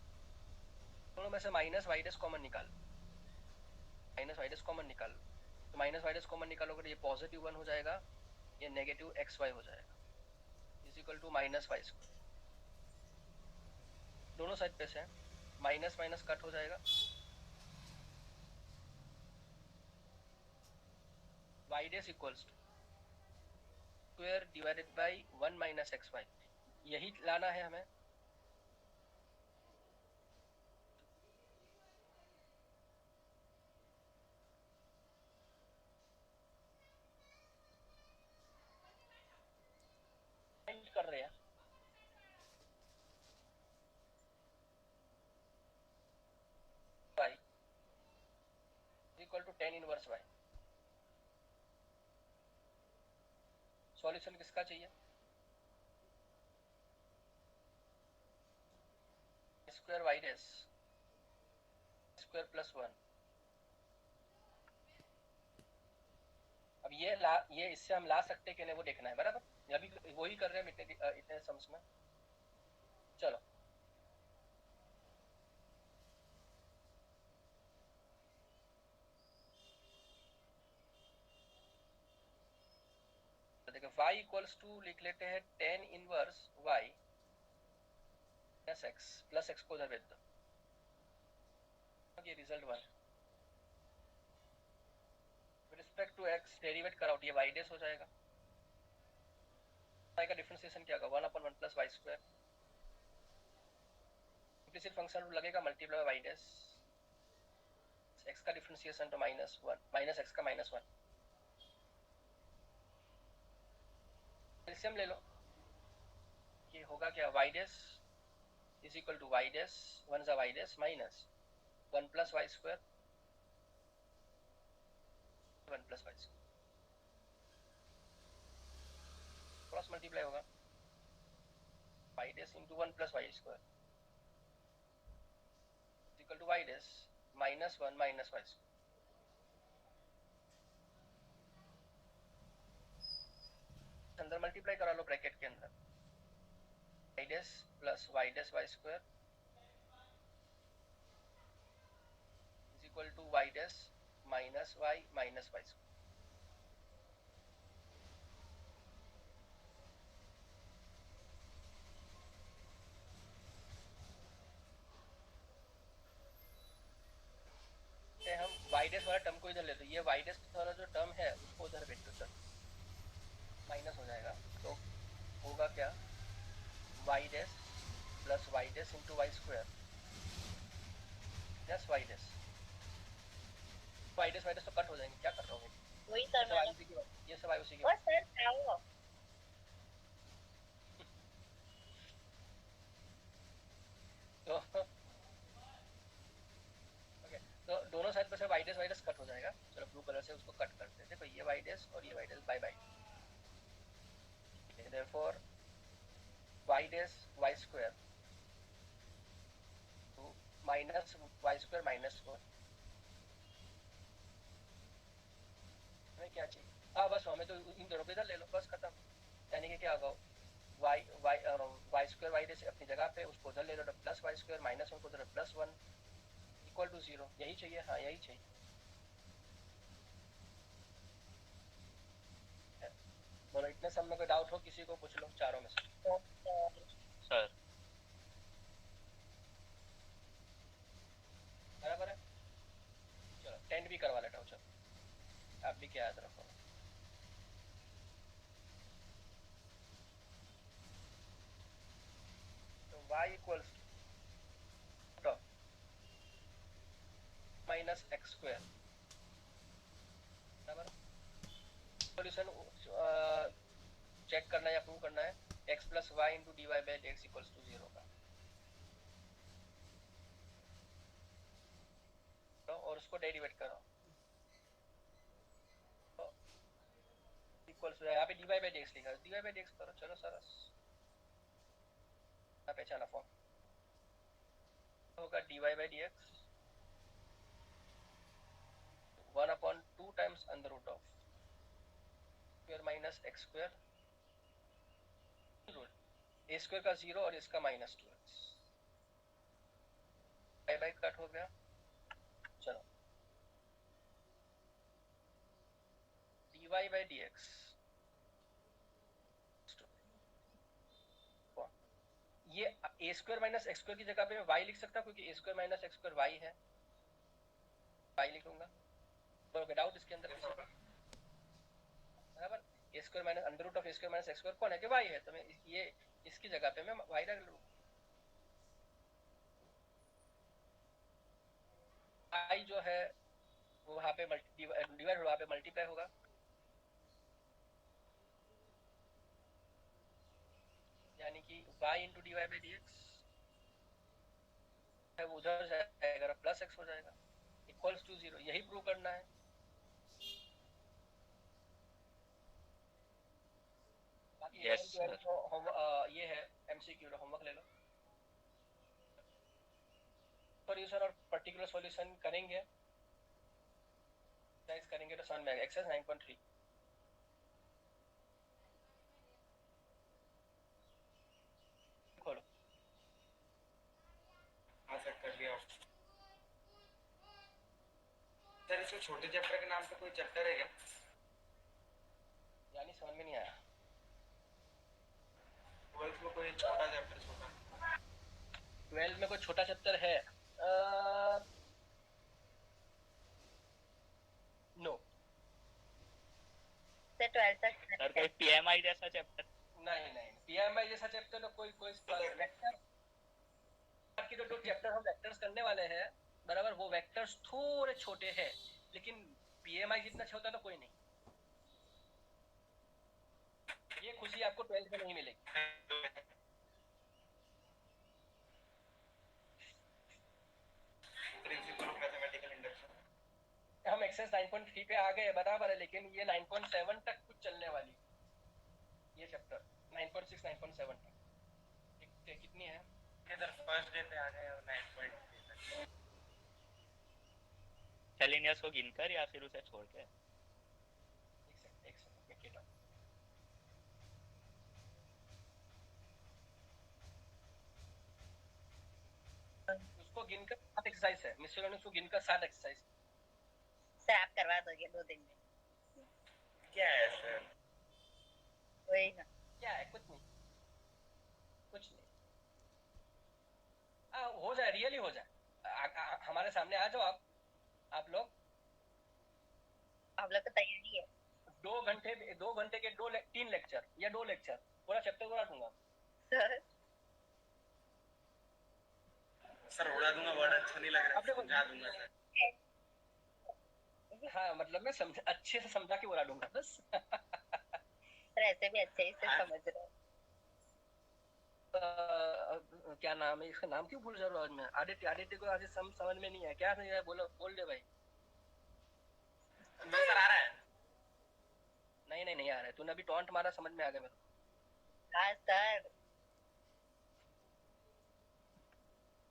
दोनों में से माइनस वाई डैश कॉमन निकाल, माइनस वाई डैश कॉमन निकाल. तो माइनस वाई डैश कॉमन निकालोगे तो ये पॉजिटिव 1 हो जाएगा, ये नेगेटिव एक्स वाई हो जाएगा is equal to minus y square. दोनों साइड पे से माइनस माइनस कट हो जाएगा. Y dash equals to square divided by 1 minus x y. यही लाना है हमें. कर रहे हैं y equal to tan inverse y. Solution किसका चाहिए? Square y dash square plus 1. अब ये इससे हम ला सकते कि नहीं वो देखना है. बराबर, अभी वही कर रहे हैं इतने सम्स में. चलो तो देखो y इक्वल्स टू लिख लेते हैं tan inverse y plus x को उधर भेज दो. ये result 1 with respect to x derivate कर आउट, ये y डैश हो जाएगा. y का डिफरेंशिएशन क्या होगा? 1 upon 1 plus y square. Implicit function rule लगेगा multiply by y dash. x का डिफरेंशिएशन तो माइनस 1 माइनस x का माइनस 1. एलसीएम ले लो, ये होगा क्या? y dash is equal to y dash 1 जा y dash minus 1 plus y square 1 plus y square cross multiply होगा y dash into 1 plus y square equal to y dash minus 1 minus y square. अंदर multiply करा लो bracket के अंदर. y dash plus y dash y square is equal to y dash minus y minus y square. हम y dash वाला term को इधर ले लो. ये y डैश वाला जो टर्म है उसको उधर भेज दो. सर माइनस हो जाएगा तो होगा क्या? y dash plus y dash into y square plus y dash. y dash तो कट हो जाएंगे. क्या कर रहे होगे? वही सर मैंने. ये सब आयुषी की और सर आओ. तो ओके तो दोनों साइड पर से y डैश कट हो जाएगा. चलो ब्लू कलर से उसको कट करते हैं. देखो ये y डैश और ये y dash by by. therefore y dash y square to minus y square minus 4. हमें क्या चाहिए? हाँ बस हमें तो इन दोनों को इधर ले लो, बस खत्म. यानी कि क्या होगा, वाई स्क्वायर वाई डैश अपनी जगह पे, उसको उधर ले लो तो plus y square, minus one को उधर प्लस वन, इक्वल टू 0। यही चाहिए, हाँ यही चाहिए। बोलो इतने सब में कोई डाउट हो किसी को, पूछ लो चारों में से। सर बराबर है। चलो 10 भी करवा लेता हूँ, चलो आप भी क्या याद रखो। तो y equals to minus x square, बराबर। सॉल्यूशन चेक करना है या प्रूव करना है, x plus y into d Y by x equals to 0 का, तो और उसको डेरिवेट करो, तो इक्वल्स यहाँ पे डी वाई बाई एक्स लिखा है, डी वाई बाई एक्स करो, चलो सरस, पहचाना फॉर्म होगा d Y by D x 1/2 times under root of square minus x square, a square का 0 और इसका minus 2x, by by cut हो गया। चलो D Y by D X, ये A square minus x square की जगह पे मैं y लिख सकता क्योंकि A square minus x square y है, y लिखूंगा, तो डाउट इसके अंदर किसी को, बराबर। A square minus under root of A square minus x square कौन है कि y है, तो मैं ये इसकी जगह पे मैं y रख लूँ, y जो है वो वहाँ पे डिवाइड वहाँ पे मल्टीप्लाई होगा, यानी कि y into d Y by D x है वो उधर जाएगा प्लस एक्स हो जाएगा, इक्वल्स टू 0। यही प्रूव करना है। बाकी Yes, sir. ये है एमसीक्यू, होमवर्क ले लो। सॉल्यूशन और पर्टिकुलर सॉल्यूशन करेंगे, करेंगे तो समझ में आएगा। एक्सरसाइज 9.3 खोलो। हाँ सर कर लिया। सर इसमें छोटे चैप्टर के नाम पे कोई चैप्टर है क्या? यानी समझ में नहीं आया। 12th में कोई छोटा चैप्टर छोटा 12 में कोई छोटा चैप्टर है? नो से 12 तक सर कोई पीएमआई जैसा चैप्टर? नहीं नहीं, पीएमआई जैसा चैप्टर तो कोई वेक्टर की जो चैप्टर हम वेक्टर्स करने वाले हैं, बराबर, वो वेक्टर्स थोड़े छोटे हैं, लेकिन पीएमआई जितना छोटा तो कोई नहीं। ये खुशी आपको 12th में नहीं मिलेगी। Principle of mathematical induction. हम एक्सरसाइज 9.3 पे आ गए, बराबर है, लेकिन ये 9.7 तक कुछ चलने वाली, ये चैप्टर 9.6 9.7 तक कितनी है? इधर फर्स्ट डे पे आ गए और 9.3 तक। सेलिनियस को गिनकर या फिर उसे छोड़ के? एक सेकंड मैं कहता हूं। उसको गिनकर 7 एक्सरसाइज है, मिसलेनियस को गिनकर 7 एक्सरसाइज। सर आप करवा दोगे 2 दिन में? क्या है सर? वही ना, क्या है? कुछ नहीं, कुछ नहीं। हो जाए, रियली हो जाए। हमारे सामने आ जाओ आप लोग। आप लोग को तैयारी है? 2 घंटे के 3 लेक्चर या 2 लेक्चर पूरा चैप्टर उड़ा दूंगा। सर उड़ा दूंगा वर्ड अच्छा नहीं लग रहा, आपने समझा दूंगा सर। हाँ मतलब मैं अच्छे से समझा के उड़ा दूंगा बस। सर ऐसे भी अच्छे ही से समझ रहे हैं। क्या नाम है इसका, नाम क्यों भूल जा रहा हूँ आज मैं। आदित्य को आज समझ में नहीं है क्या, नहीं है, बोल दे भाई। सर आ रहा है? नहीं आ रहा है, तूने अभी टॉन्ट मारा, समझ में आ गया मेरे को। हाँ सर।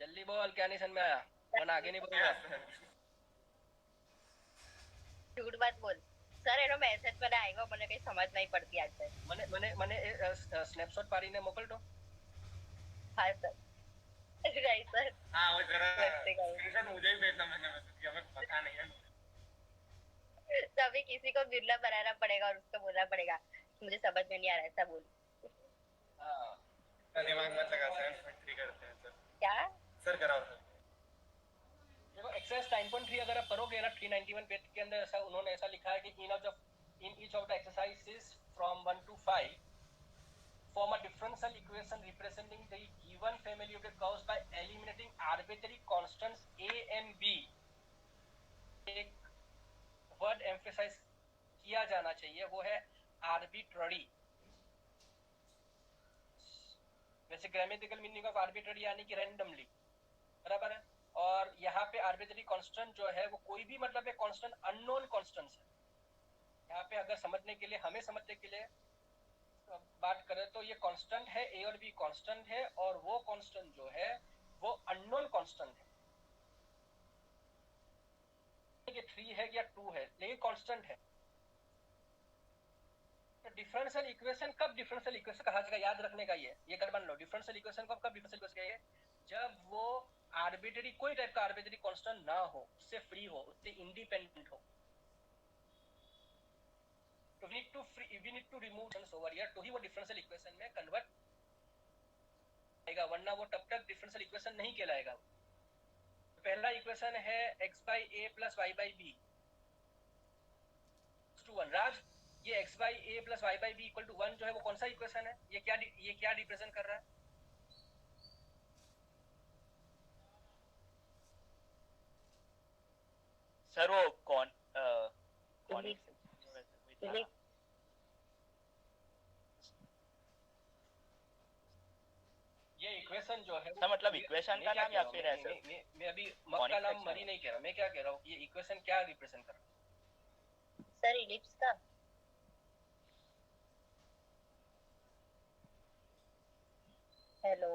जल्दी बोल, क्या नहीं समझ में आया, वरना आगे नहीं बोलूंगा। झूठ मत बोल। સર એનો મેસેજ મને આવ્યો, મને કઈ સમજ નહીં પડતી આજે. મને સ્નેપશોટ પાડીને મોકલજો. હા સર. नहीं सर. हाँ वो जरा वैसे का स्क्रीनशॉट मुझे भी भेजना, मैंने मैसेज किया, हमें पता नहीं है। तभी किसी को बिरला बनाना पड़ेगा और उसको बोलना पड़ेगा मुझे समझ में नहीं आ रहा ऐसा बोल. हाँ दिमाग मत लगा, 7.3 करते हैं सर. क्या सर कराओ सर. देखो एक्सरसाइज 9.3 अगर आप करोगे ना 391 पेज के अंदर ऐसा उन्होंने ऐसा लिखा है कि इन each of the exercises from 1 to 5 form a differential equation representing the given family of the curves by eliminating arbitrary constants a and b. एक वर्ड एम्फेसाइज किया जाना चाहिए, वो है आर्बिट्ररी. वैसे ग्रामेटिकल मीनिंग ऑफ आर्बिट्ररी यानी कि randomly, बराबर है. और यहाँ पे आर्बिट्ररी कांस्टेंट जो है वो कोई भी मतलब है कांस्टेंट अननोन कांस्टेंट्स है. यहाँ पे अगर समझने के लिए हमें समझने के लिए बात करें तो ये कांस्टेंट है, ए और बी कांस्टेंट है और वो कांस्टेंट जो है वो अननोन कांस्टेंट है. ये 3 है या 2 है लेकिन कांस्टेंट है. तो डिफरेंशियल इक्वेशन कब डिफरेंशियल इक्वेशन कहा जाएगा, याद रखने का ये कर मान लो. डिफरेंशियल इक्वेशन को कब डिफरेंशियल इक्वेशन कहेंगे, जब वो आर्बिट्ररी कोई टाइप का आर्बिट्ररी कांस्टेंट ना हो, उससे फ्री हो, उससे इंडिपेंडेंट हो. तो we need to remove terms over here तो ही वो डिफरेंशियल इक्वेशन में कन्वर्ट आएगा, वरना वो तब तक डिफरेंशियल इक्वेशन नहीं कहलाएगा. तो पहला इक्वेशन है x by a plus y by b to 1. राज, ये x by a plus y by b equal to 1 जो है वो कौन सा इक्वेशन है, ये क्या रिप्रेजेंट कर रहा है? सर वो कौन ये इक्वेशन जो है सर मतलब इक्वेशन का नाम या फिर ऐसे? मैं अभी मक का नाम मरी नहीं कह रहा, मैं क्या कह रहा हूँ, ये इक्वेशन क्या रिप्रेजेंट कर रहा है? सर इलिप्स का. हेलो,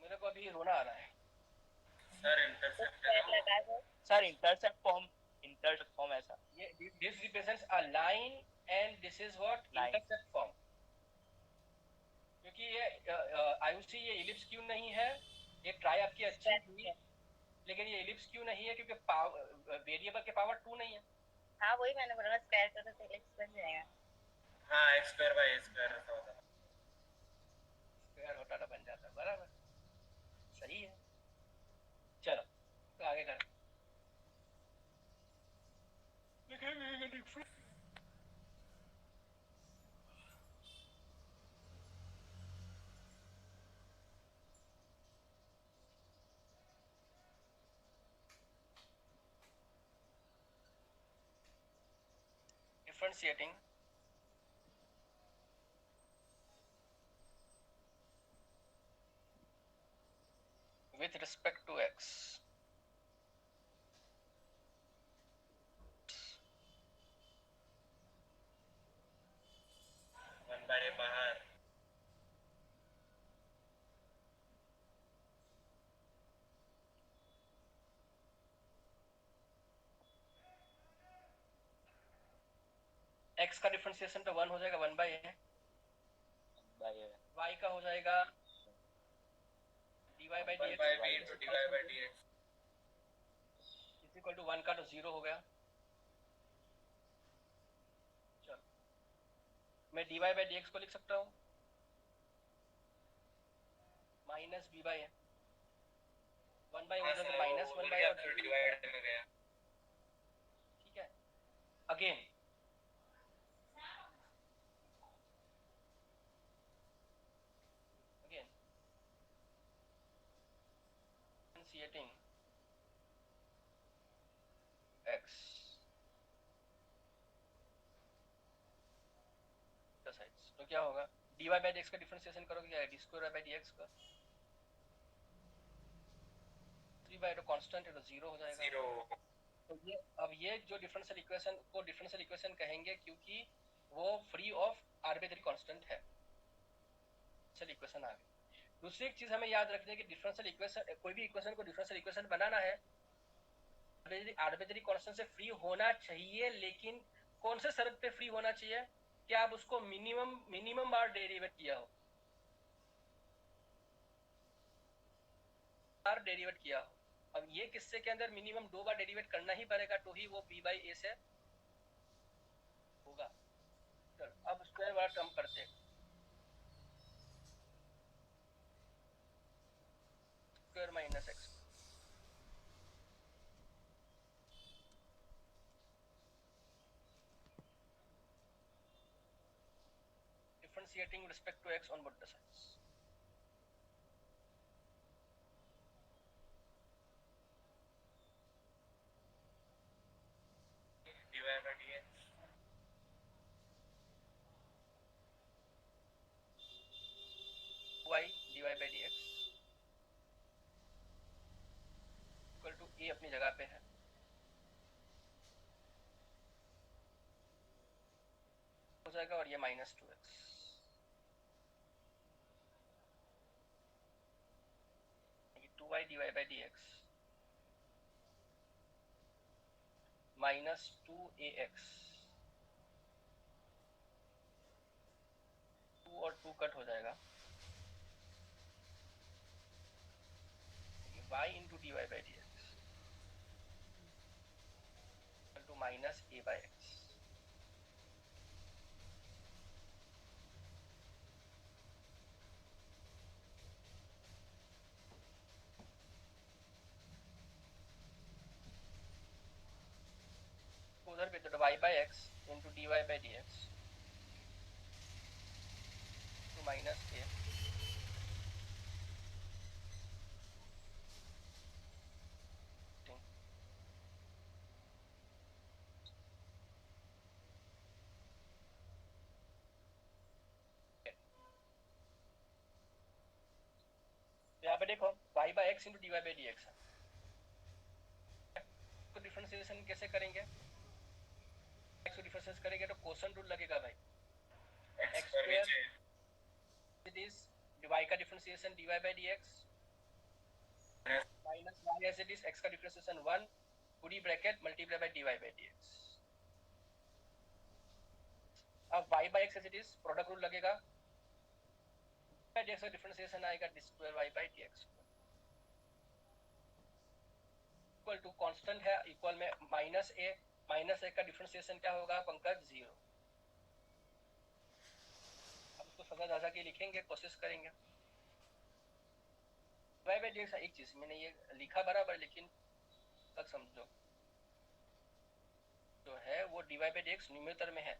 मेरे को अभी रोना आ रहा है. सर इंटरसेप्ट स्क्वायर लगा दो. सर इंटरसेप्ट फॉर्म ऐसा. ये this represents a line and this is what Line. Intercept form. क्योंकि ये आयुषी ये इलिप्स क्यों नहीं है, ये ट्राई आपकी अच्छी थी लेकिन ये इलिप्स क्यों नहीं है, क्योंकि वेरिएबल के पावर 2 नहीं है. हाँ वही मैंने बोला स्क्वायर कर दो तो इलिप्स बन जाएगा. हाँ x square by a square ऐसा होता है. स्क्वायर होता तो बन जाता, बराबर, सही है. चलो तो आगे कर. Differentiating with respect to x. One by बाहर. x का डिफरेंशिएशन तो 1 हो जाएगा 1 by a. y का हो जाएगा dy by 1 dx by b into dy by dx. Is equal to 1 का तो 0 हो गया. चलो मैं dy by dx को लिख सकता हूँ minus b by a. 1 by minus 1 by और डिवाइड में गया. ठीक है. अगेन differentiating x साइड्स तो क्या होगा, dy by dx का डिफरेंशिएशन करोगे क्या है, d square by dx का 3 by तो कांस्टेंट है तो 0 हो जाएगा. 0. तो ये अब ये जो डिफरेंशियल इक्वेशन को डिफरेंशियल इक्वेशन कहेंगे क्योंकि वो फ्री ऑफ आर्बिट्ररी कांस्टेंट है. चल इक्वेशन आ गई. दूसरी एक चीज हमें याद रखनी है कि डिफरेंशियल इक्वेशन, कोई भी इक्वेशन को डिफरेंशियल इक्वेशन बनाना है आर्बिट्रेरी कांस्टेंट से फ्री होना चाहिए, लेकिन कौन से शर्त पे फ्री होना चाहिए कि आप उसको मिनिमम बार डेरिवेट किया हो, बार डेरिवेट किया हो। अब ये किस्से के अंदर मिनिमम 2 बार डेरिवेट करना ही पड़ेगा, तो ही वो b बाई ए से होगा। चलो अब स्क्वायर वाला टर्म करते हैं। Square minus x, differentiating with respect to x on both the sides. Divide by dx y dy by dx equal to a अपनी जगह पे है, हो जाएगा, और ये minus 2x to y d Y by D x minus 2ax, 2 और 2 cut हो जाएगा, y into d Y by D x equal to minus a by x. उधर पे तो y by x into d Y by D x to minus a, यहाँ पे देखो y by x into d Y by D x है, तो differentiation कैसे करेंगे, x को डिफरेंशिएट करेंगे तो कोसेंट रूल लगेगा भाई, x x पर स्क्वायर नीचे इट इज y का differentiation dy by dx minus y as it is x का डिफरेंशिएशन 1 पूरी bracket multiply by dy by dx। अब y by x as it is product rule लगेगा, dx का differentiation आएगा d square y by dx equal to constant है, equal में minus a का differentiation क्या होगा पंकज, 0। अब इसको सजा के लिखेंगे, कोशिश करेंगे। y बाई dx एक चीज मैंने ये लिखा बराबर, लेकिन तक समझो जो है वो dy बाई dx न्यूमरेटर में है,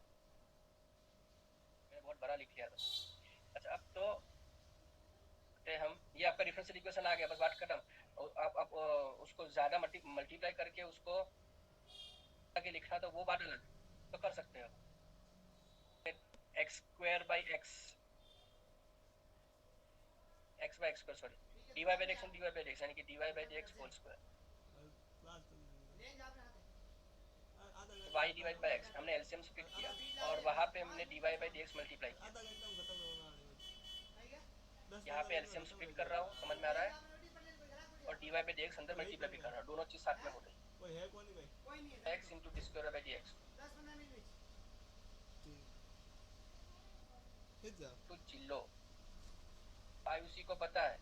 मैंने बहुत बड़ा लिख लिया था। अच्छा अब तो हम ये आपका डिफरेंशियल इक्वेशन आ गया, बस बात खत्म। आप उसको ज्यादा मल्टीप्लाई करके उसको आगे लिखना तो वो बात अलग, तो कर सकते हो। X square by x by x square sorry d Y by x d Y by x यानी कि d Y by x whole square y divide by x हमने एलसीएम स्प्लिट किया और वहाँ पे हमने d Y by D x multiply किया। यहाँ पे एलसीएम स्प्लिट कर रहा हूँ, समझ में आ रहा है, और d Y by D x अंदर मल्टीप्लाई भी कर रहा हूँ, दोनों चीज साथ में हो गई। X into D square by D x तो चिल्लो आयुषी को पता है,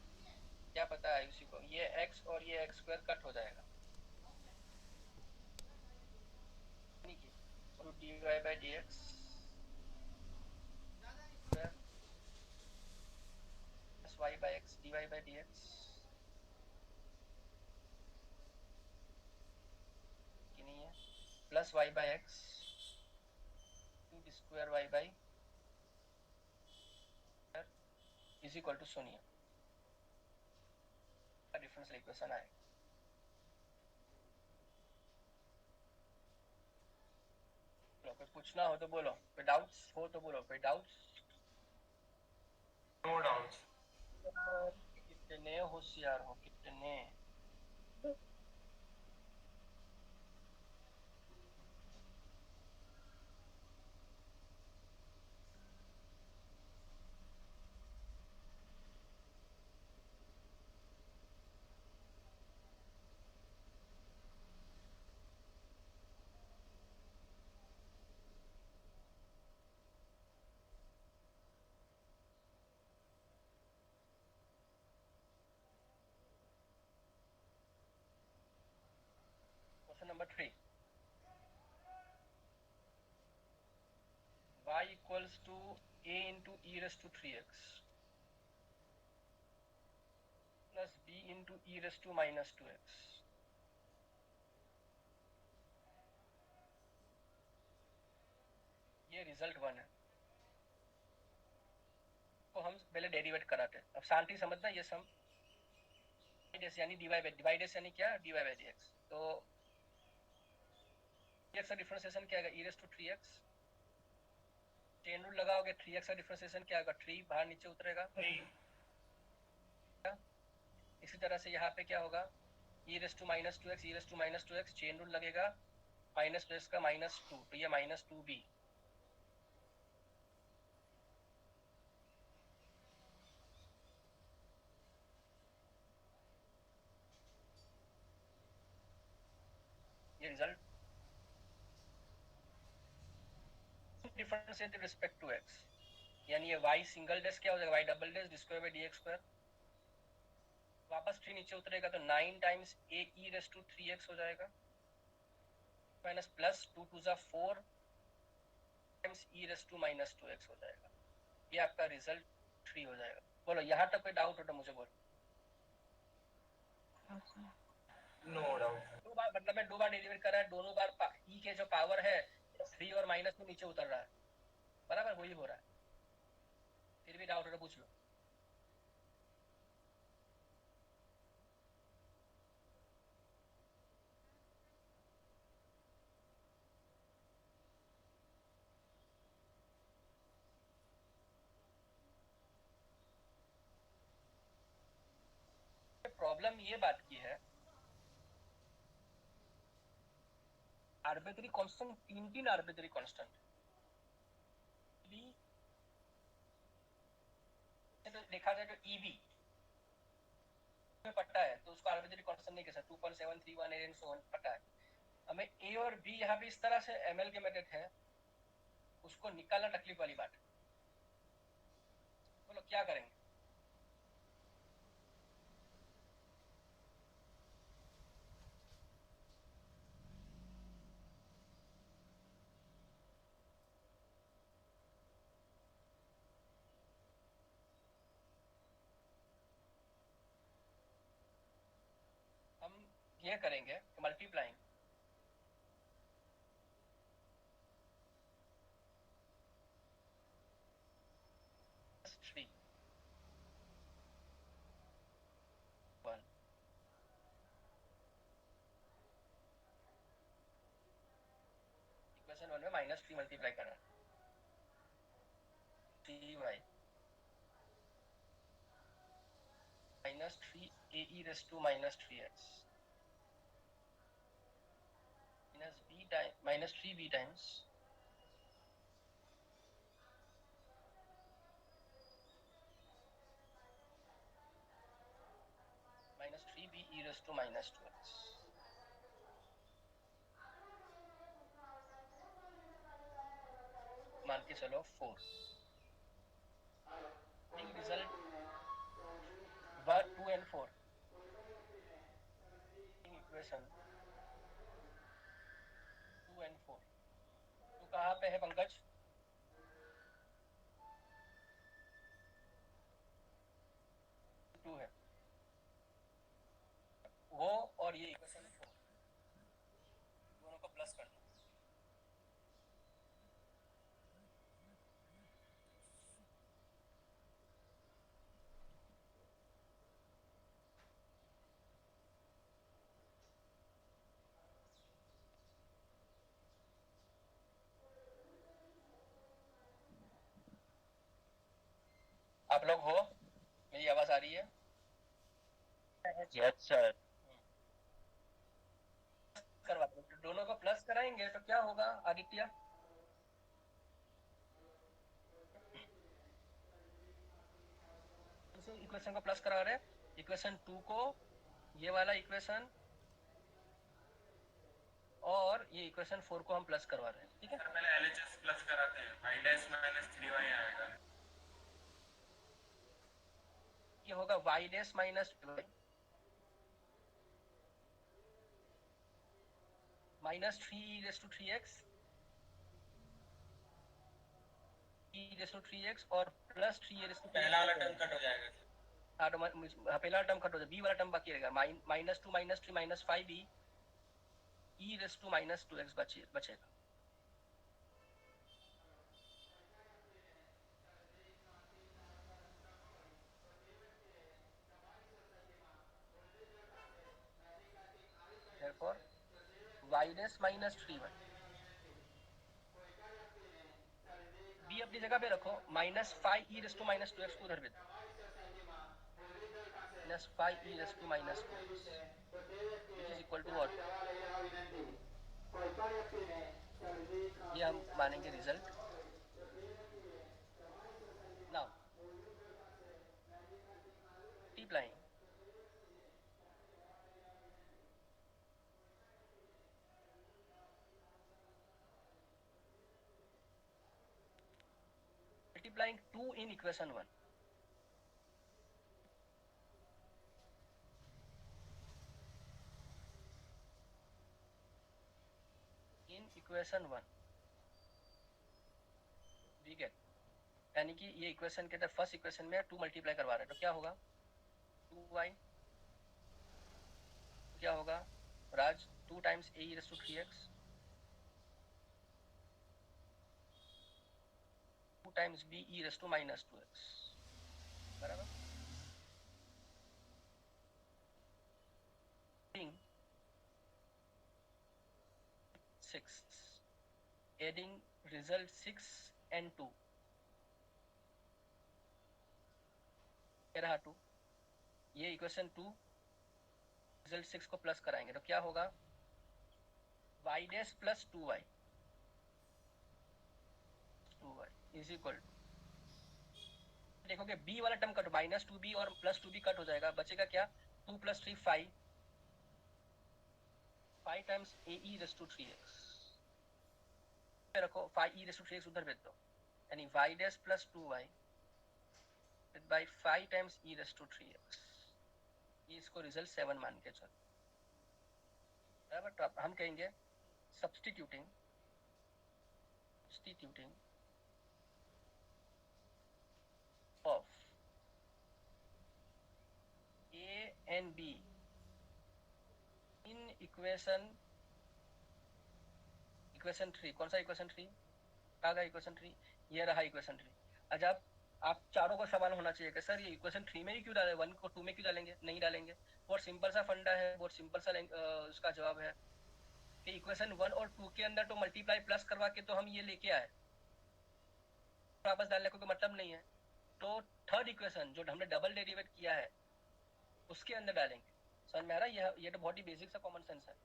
क्या पता है आयुषी को, ये एक्स और ये एक्स स्क्वायर कट हो जाएगा, d Y by D x plus y by x d Y by D x कि नहीं है, plus y by x to d square y by is equal to 0 का डिफरेंशियल इक्वेशन आएगा। कोई पूछना हो तो बोलो, कोई डाउट्स हो तो बोलो, कोई डाउट्स? No doubts. कितने होशियार हो, कितने। Number 3 y equals to a into e raised to 3x plus b into e raised to minus 2x. ये रिजल्ट 1 है, तो हम पहले डेरिवेट कराते हैं। अब शांति समझना, ये सम यानी डिवाइडेस यानी क्या, dy by dx। तो x का डिफरेंशिएशन क्या आएगा, e raised to 3x। Chain rule लगाओगे, 3x का डिफरेंशिएशन क्या आएगा, 3 बाहर नीचे उतरेगा। इसी तरह से यहाँ पे क्या होगा, e raised to minus 2x, e raised to minus 2x, chain rule लगेगा, माइनस प्लस का -2, तो ये -2b। ये result differentiate with respect to x, यानी ये y सिंगल डेस क्या हो जाएगा, y double dash d² by dx square, वापस 3 नीचे उतरेगा तो 9 times a e raised to 3x हो जाएगा, माइनस प्लस 2 2 जा 4 times e raised to minus 2x हो जाएगा। ये आपका रिजल्ट 3 हो जाएगा। बोलो यहाँ तक कोई डाउट हो तो मुझे बोलो। No doubt. दो बार मतलब मैं 2 बार डेरिवेट कर रहा है, दोनों बार e के जो पावर है 3 और माइनस में नीचे उतर रहा है, बराबर वही हो रहा है। फिर भी डाउट हो तो पूछ लो। प्रॉब्लम ये बात की है, आर्बिट्ररी कांस्टेंट, तीन आर्बिट्ररी कांस्टेंट भी तो देखा जाए तो ईबी में पट्टा है, तो उसको आर्बिट्ररी कांस्टेंट नहीं कह सकते, 2.731 एंड सो ऑन पट्टा है। हमें ए और बी यहाँ पे इस तरह से एमएल के मेथड है, उसको निकालना तकलीफ वाली बात। बोलो क्या करेंगे। हम ये करेंगे मल्टीप्लाइंग इक्वेशन 1 में -3 मल्टीप्लाई करना, 3y -3 a e raised to -3x -3b times -3b e raised to -2x, मान के चलो 4। Result 2 and 4 equation 2 and 4। तो कहाँ पे है पंकज, टू है वो, और ये इक्वेशन 4, दोनों को प्लस करना। आप लोग हो, मेरी आवाज आ रही है? Yes sir. करवा दो, तो दोनों को प्लस कराएंगे तो क्या होगा आदित्य, इक्वेशन को प्लस करा रहे, इक्वेशन 2 को ये वाला इक्वेशन और ये इक्वेशन 4 को हम प्लस करवा रहे हैं, ठीक है। पहले एलएचएस प्लस कराते हैं, y डैश -3y आएगा, ये होगा y dash minus 3e⁻³ e⁻³ और प्लस 3e⁻³ पहला वाला टर्म कट हो जाएगा सर। हाँ तो पहला टर्म कट हो जाए, बी वाला टर्म बाकी रहेगा, -2 -3 -5b e⁻²x बचेगा। therefore y' minus 3y b अपनी जगह पे रखो, -5e⁻² को उधर भेज दो, -5e⁻², which is equal to what? ये हम मानेंगे result. Now multiplying multiplying 2 in equation 1. In equation 1 we get, यानी कि ये इक्वेशन के अंदर फर्स्ट इक्वेशन में 2 मल्टीप्लाई करवा रहे हैं तो क्या होगा 2y, क्या होगा राज 2 times a⁻³ 2 times b e⁻²x बराबर। 6 adding result 6 and 2 ये रहा 2, ये इक्वेशन 2 रिजल्ट 6 को प्लस कराएंगे तो क्या होगा y' plus 2y is equal, देखोगे b वाला टर्म कट, -2b और +2b कट हो जाएगा, बचेगा क्या 2 + 3 5 टाइम्स a⁻³ रखो, 5e⁻³ उधर भेज दो, यानी y' plus 2y by 5 times e⁻³, ये इसको रिजल्ट 7 मान के चलो बराबर। तो अब हम कहेंगे substituting of a and b in equation 3, कौन सा इक्वेशन 3 आ गया, इक्वेशन 3 ये रहा इक्वेशन 3। अच्छा आप चारों का सवाल होना चाहिए कि सर ये इक्वेशन 3 में ही क्यों डाले, 1 को 2 में क्यों डालेंगे, नहीं डालेंगे, बहुत सिंपल सा फंडा है, बहुत सिंपल सा उसका जवाब है कि इक्वेशन 1 और 2 के अंदर तो मल्टीप्लाई प्लस करवा के तो हम ये लेके आए, वापस डालने को कोई मतलब नहीं है, तो थर्ड इक्वेशन जो हमने डबल डेरिवेट किया है उसके अंदर डालेंगे। समझ में आ रहा है, ये तो बहुत ही बेसिक सा कॉमन सेंस है।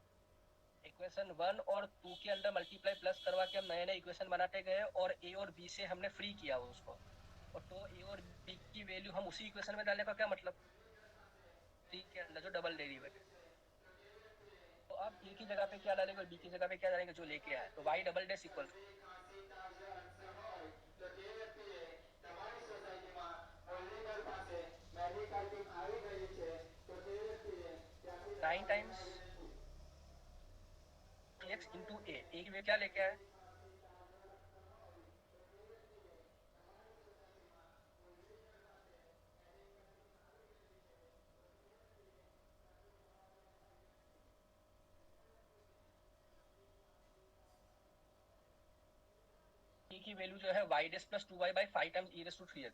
इक्वेशन 1 और 2 के अंदर मल्टीप्लाई प्लस करवा के हम नए नए इक्वेशन बनाते गए और a और b से हमने फ्री किया उसको, और तो a और b की वैल्यू हम उसी इक्वेशन में डालने का क्या मतलब, c के अंदर जो डबल डेरिवेटिव, तो अब a की जगह पे क्या डालेंगे और b की जगह पे क्या डालेंगे, जो लेके आए, तो y' equal 9 times x into a की वैल्यू क्या लेके आए, a की वैल्यू जो है y' plus 2y by 5 times e⁻³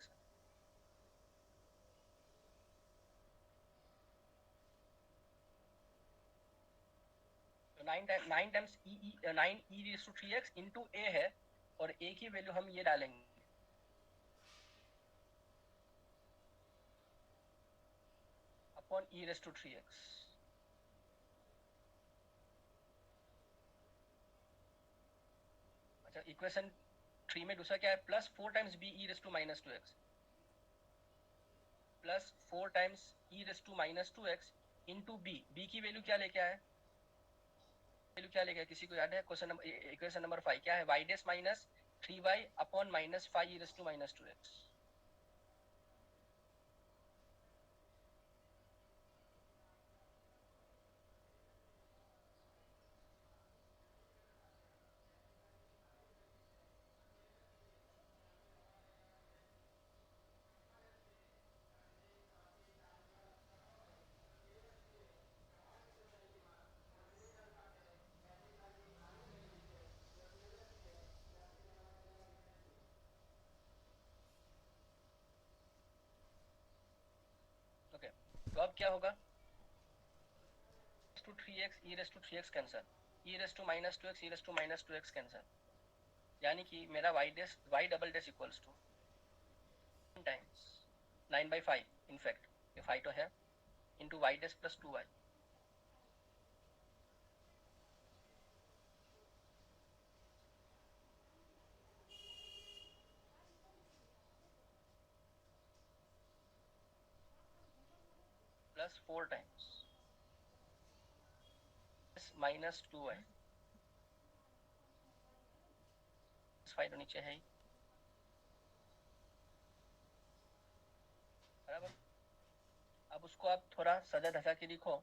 तो 9 टाइम्स 9 e⁻³ इंटू a है, और a की वैल्यू हम ये डालेंगे अपॉन e⁻³। अच्छा इक्वेशन 3 में दूसरा क्या है, plus 4 times b e⁻²x plus 4 times e⁻² into b की वैल्यू क्या लेके आए, वैल्यू क्या लेके आए किसी को याद है, क्वेश्चन नंबर इक्वेशन नंबर 5 क्या है, y' minus 3y upon minus 5 e⁻²x। क्या होगा, to 3x e raise to 3x cancel, e raise to -2x e raise to -2x cancel, यानी कि मेरा y double dash equals to times 9/5, in fact ये 5 तो है, into y dash plus 2y plus 4 times -2y, 5 तो नीचे है ही, बराबर। अब उसको आप थोड़ा सजा धजा के लिखो,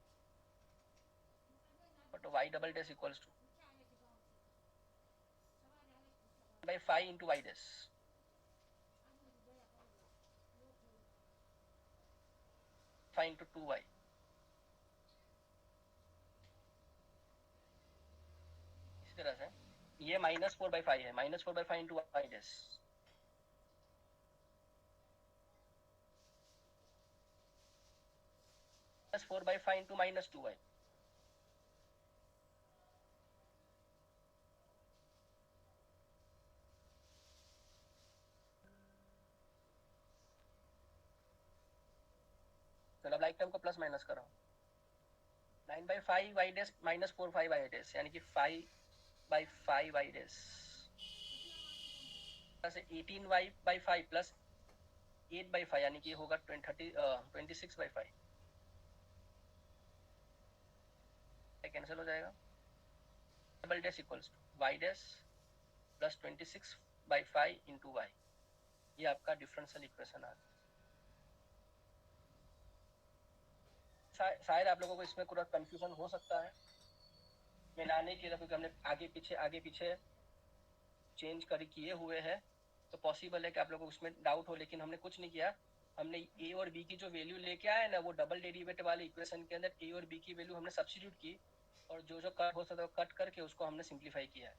तो y double dash equals to 5 into y dash 5 into 2y, इसी तरह से ये -4/5 है, -4/5 into y dash +4/5 into -2y, चलो अब लाइक टर्म को प्लस माइनस करो, 9/5 y डैश -4/5 y डैश, यानी कि 5/5 y dash plus 18y/5 plus 8/5, यानी कि होगा 26/5, कैंसिल हो जाएगा। Double dash equals to y dash plus 26/5 into y, ये आपका डिफरेंशियल इक्वेशन आ गया। शायद आप लोगों को इसमें पूरा कंफ्यूजन हो सकता है, मिलाने के लिए, क्योंकि हमने आगे पीछे चेंज किए हुए हैं, तो पॉसिबल है कि आप लोगों को उसमें डाउट हो, लेकिन हमने कुछ नहीं किया। हमने ए और बी की जो वैल्यू लेके आए ना, वो डबल डेरिवेटिव वाले इक्वेशन के अंदर ए और बी की वैल्यू हमने सब्स्टिट्यूट की, और जो कट हो सकता है कट करके उसको हमने सिंप्लीफाई किया है।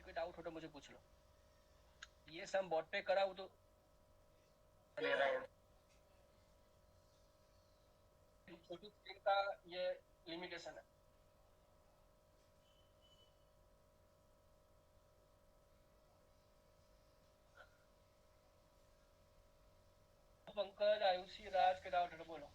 कोई डाउट हो तो मुझे पूछ लो। ये सम बोर्ड पे करा हो तो छोटी स्क्रीन का ये लिमिटेशन है। पंकज, आयुषी, राज के डाउट है तो बोलो।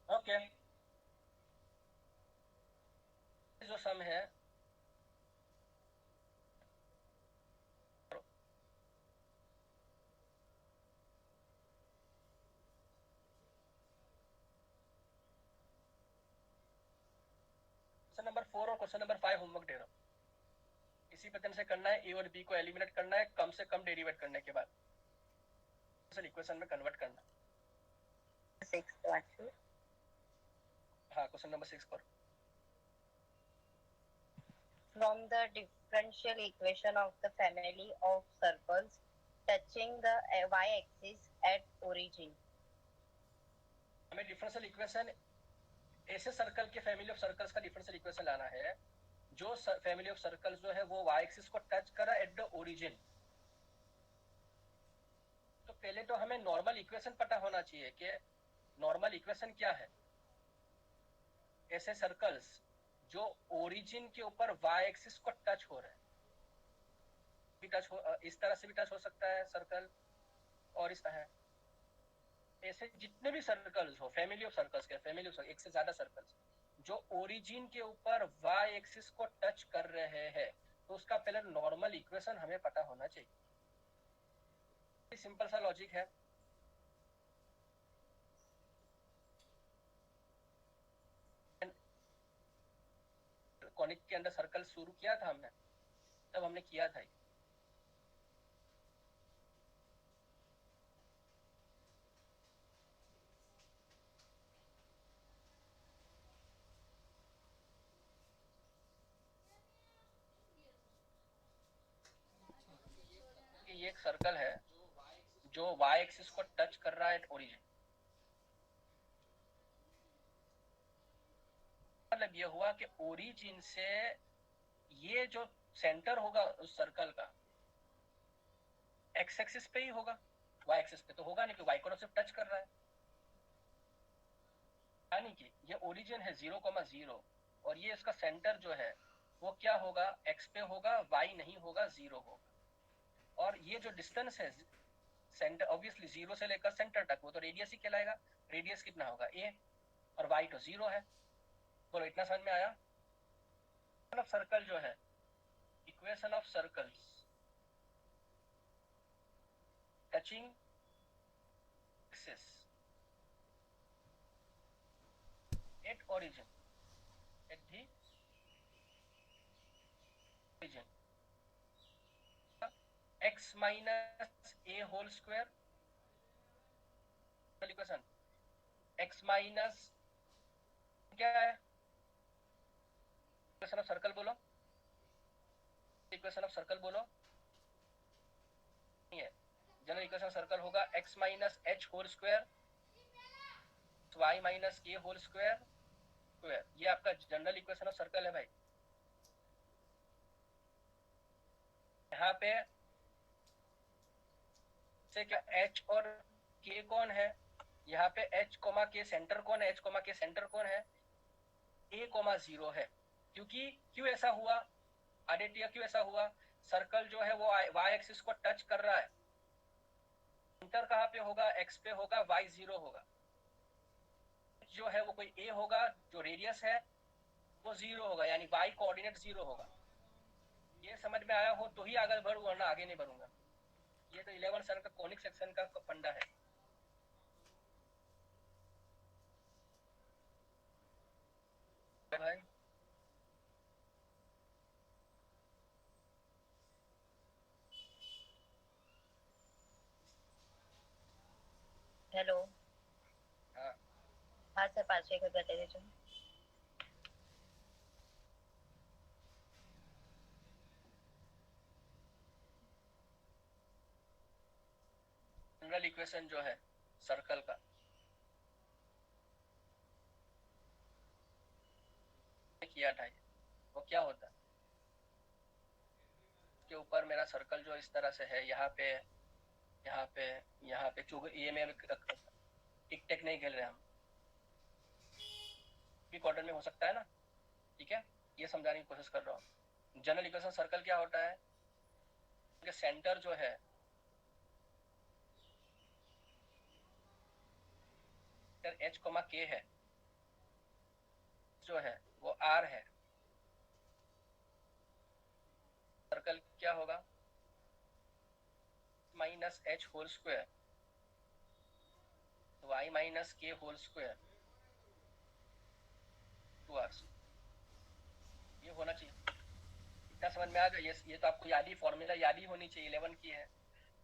ओके, जो सम है क्वेश्चन नंबर 4 और क्वेश्चन नंबर 5 होमवर्क दे रहा हूँ, इसी पैटर्न से करना है। ए और बी को एलिमिनेट करना है, कम से कम डेरिवेट करने के बाद इक्वेशन में कन्वर्ट करना। 6 तो actually. हाँ, क्वेश्चन नंबर 6 पर। From the differential equation of the family of circles touching the y-axis at origin. हमें डिफरेंशियल इक्वेशन ऐसे सर्कल के फैमिली ऑफ सर्कल्स का डिफरेंशियल इक्वेशन लाना है जो फैमिली ऑफ सर्कल्स जो है वो y एक्सिस को टच करा एट द ओरिजिन। तो पहले तो हमें नॉर्मल इक्वेशन पता होना चाहिए कि नॉर्मल इक्वेशन क्या है। ऐसे सर्कल्स जो ओरिजिन के ऊपर y एक्सिस को टच हो रहे हैं, भी टच हो, इस तरह से भी टच हो सकता है सर्कल, और इस तरह। ऐसे जितने भी सर्कल्स हो, फैमिली ऑफ सर्कल्स के, फैमिली ऑफ एक से ज्यादा सर्कल्स जो ओरिजिन के ऊपर y एक्सिस को टच कर रहे हैं, तो उसका पहले नॉर्मल इक्वेशन हमें पता होना चाहिए। सिंपल सा लॉजिक है। कॉनिक के अंदर सर्कल शुरू किया था हमने, तब हमने किया था ये एक सर्कल है जो y एक्सिस को टच कर रहा है एट ओरिजिन। मतलब ये हुआ कि ओरिजिन से ये जो सेंटर होगा उस सर्कल का एक्स एक्सिस पे ही होगा, वाई एक्सिस पे तो होगा नहीं, कि वाई को सिर्फ टच कर रहा है। यानी कि ये ओरिजिन है 0,0 और ये इसका सेंटर जो है वो क्या होगा, एक्स पे होगा, वाई नहीं होगा, 0 होगा। और ये जो डिस्टेंस है सेंटर, ऑब्वियसली 0 से लेकर सेंटर तक, वो तो रेडियस ही कहलाएगा। रेडियस कितना होगा a, और y तो 0 है। बोलो इतना समझ में आया? ऑफ सर्कल जो है, equation of circles touching axis at origin, at the origin, x minus a whole square equation, x minus क्या है, इक्वेशन ऑफ सर्कल बोलो, इक्वेशन ऑफ सर्कल बोलो, नहीं है। जनरल इक्वेशन ऑफ सर्कल होगा x minus h whole square y minus a whole square square. ये आपका general equation of circle है भाई। यहाँ पे से क्या h और k कौन है, यहाँ पे h कोमा k सेंटर कौन है, h कोमा k सेंटर कौन है, a कोमा 0 है। क्योंकि क्यों ऐसा हुआ आदित्य, क्यों ऐसा हुआ, सर्कल जो है वो y एक्सिस को टच कर रहा है। सेंटर कहाँ पे होगा, x पे होगा, y 0 होगा। जो है वो कोई a होगा, जो रेडियस है वो 0 होगा, यानी y कोऑर्डिनेट 0 होगा। ये समझ में आया हो तो ही आगे बढ़ूँ, वरना आगे नहीं बढ़ूंगा। ये तो 11 सेक्शन का कोनिक सेक्शन का फंडा है। भाई हेलो, हाँ हाँ सर, 5 एक घटे दीजिए। जनरल इक्वेशन जो है सर्कल का, किया था वो क्या होता है, के ऊपर मेरा सर्कल जो इस तरह से है, यहाँ पे यहाँ पे यहाँ पे, चूंकि ये में टिक टेक नहीं खेल रहे हम, भी क्वार्टर में हो सकता है ना, ठीक है, ये समझाने की कोशिश कर रहा हूँ। जनरल इक्वेशन सर्कल क्या होता है, सेंटर जो है h, k है, जो है वो r है। सर्कल क्या होगा, minus h whole square y minus k whole square 2r, ये होना चाहिए। इतना समझ में आ गया? ये तो आपको याद ही, फॉर्मूला याद ही होनी चाहिए, 11 की है।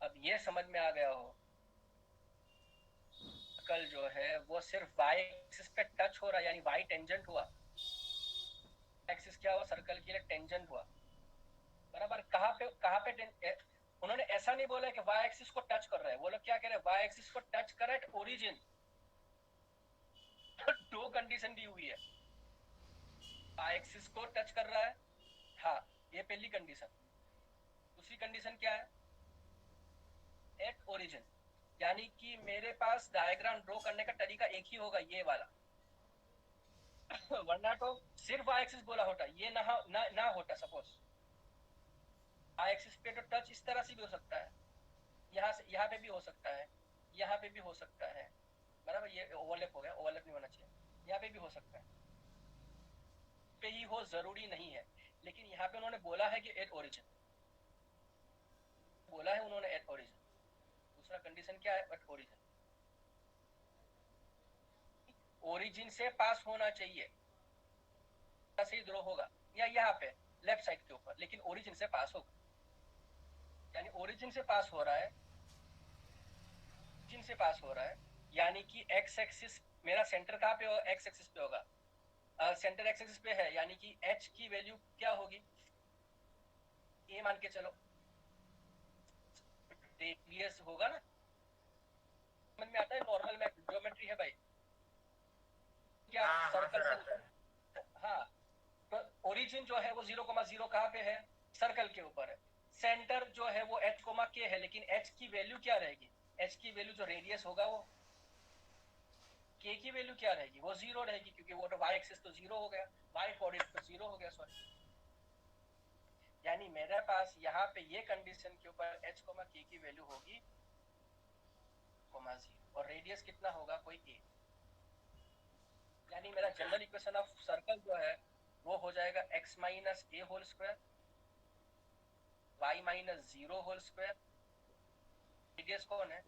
अब ये समझ में आ गया हो, सर्कल जो है वो सिर्फ y एक्सिस पे टच हो रहा है, यानी y टेंजेंट हुआ। एक्सिस क्या हुआ, सर्कल के लिए टेंजेंट हुआ, बराबर। कहाँ पे उन्होंने ऐसा नहीं बोला कि y एक्सिस को टच कर रहा है, वो लोग क्या कह रहे हैं, y एक्सिस को टच कर रहा है एट ओरिजिन। दो कंडीशन दी हुई है, y एक्सिस को टच कर रहा है, हाँ ये पहली कंडीशन। दूसरी कंडीशन क्या है, एट ओरिजिन, यानी कि मेरे पास डायग्राम ड्रॉ करने का तरीका एक ही होगा, ये वाला। वरना तो सिर्फ y एक्सिस बोला होता, ये ना होता। सपोज y एक्सिस पे तो टच इस तरह से भी हो सकता है, यहाँ पे भी हो सकता है, यहाँ पे भी हो सकता है, बराबर। ये ओवरलैप हो गया, ओवरलैप नहीं होना चाहिए। यहाँ पे भी हो सकता है, पे ही हो जरूरी नहीं है, लेकिन यहाँ पे उन्होंने बोला है कि एट ओरिजिन, बोला है उन्होंने एट ओरिजिन। दूसरा कंडीशन क्या है, एट ओरिजिन, ओरिजिन से पास होना चाहिए, से ड्रॉ होगा, या यहाँ पे लेफ्ट साइड के ऊपर, लेकिन ओरिजिन से पास होगा, यानी ओरिजिन से पास हो रहा है, ओरिजिन से पास हो रहा है, यानी कि एक्स एक्सिस, मेरा सेंटर कहाँ पे होगा, एक्स एक्सिस पे होगा, सेंटर एक्स एक्सिस पे है, यानी कि h की वैल्यू क्या होगी, a मान के चलो, रेडियस होगा ना, समझ में आता है, नॉर्मल में ज्योमेट्री है भाई। क्या हाँ सर्कल सर, से, हाँ ओरिजिन जो है वो 0,0 कहाँ पे है, सर्कल के ऊपर है। सेंटर जो है वो h, k है, लेकिन h की वैल्यू क्या रहेगी, h की वैल्यू जो रेडियस होगा वो k की वैल्यू क्या रहेगी, वो 0 रहेगी, क्योंकि वो तो y एक्सिस तो 0 हो गया, y कोऑर्डिनेट तो 0 हो गया, सॉरी। यानी मेरे पास यहाँ पे ये कंडीशन के ऊपर h, k की वैल्यू होगी 0, और रेडियस कितना होगा, कोई a। यानी मेरा जनरल इक्वेशन ऑफ सर्कल जो है वो हो जाएगा x minus a whole square, y minus 0 whole square, radius कौन है,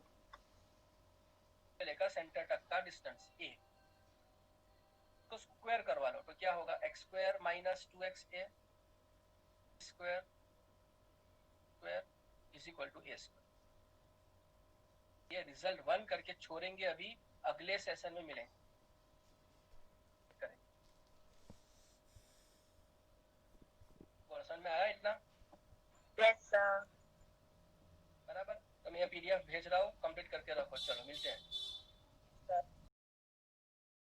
लेकर सेंटर तक का डिस्टेंस a, तो स्क्वायर करवा लो तो क्या होगा, x square minus 2xa square square is equal to a square. ये रिजल्ट 1 करके छोड़ेंगे, अभी अगले सेशन में मिलेंगे, करेंगे। समझ में आया इतना? Yes, sir. बराबर। तो मैं ये पीडीएफ भेज रहा हूँ, कंप्लीट करके रखो, चलो मिलते हैं। Sir.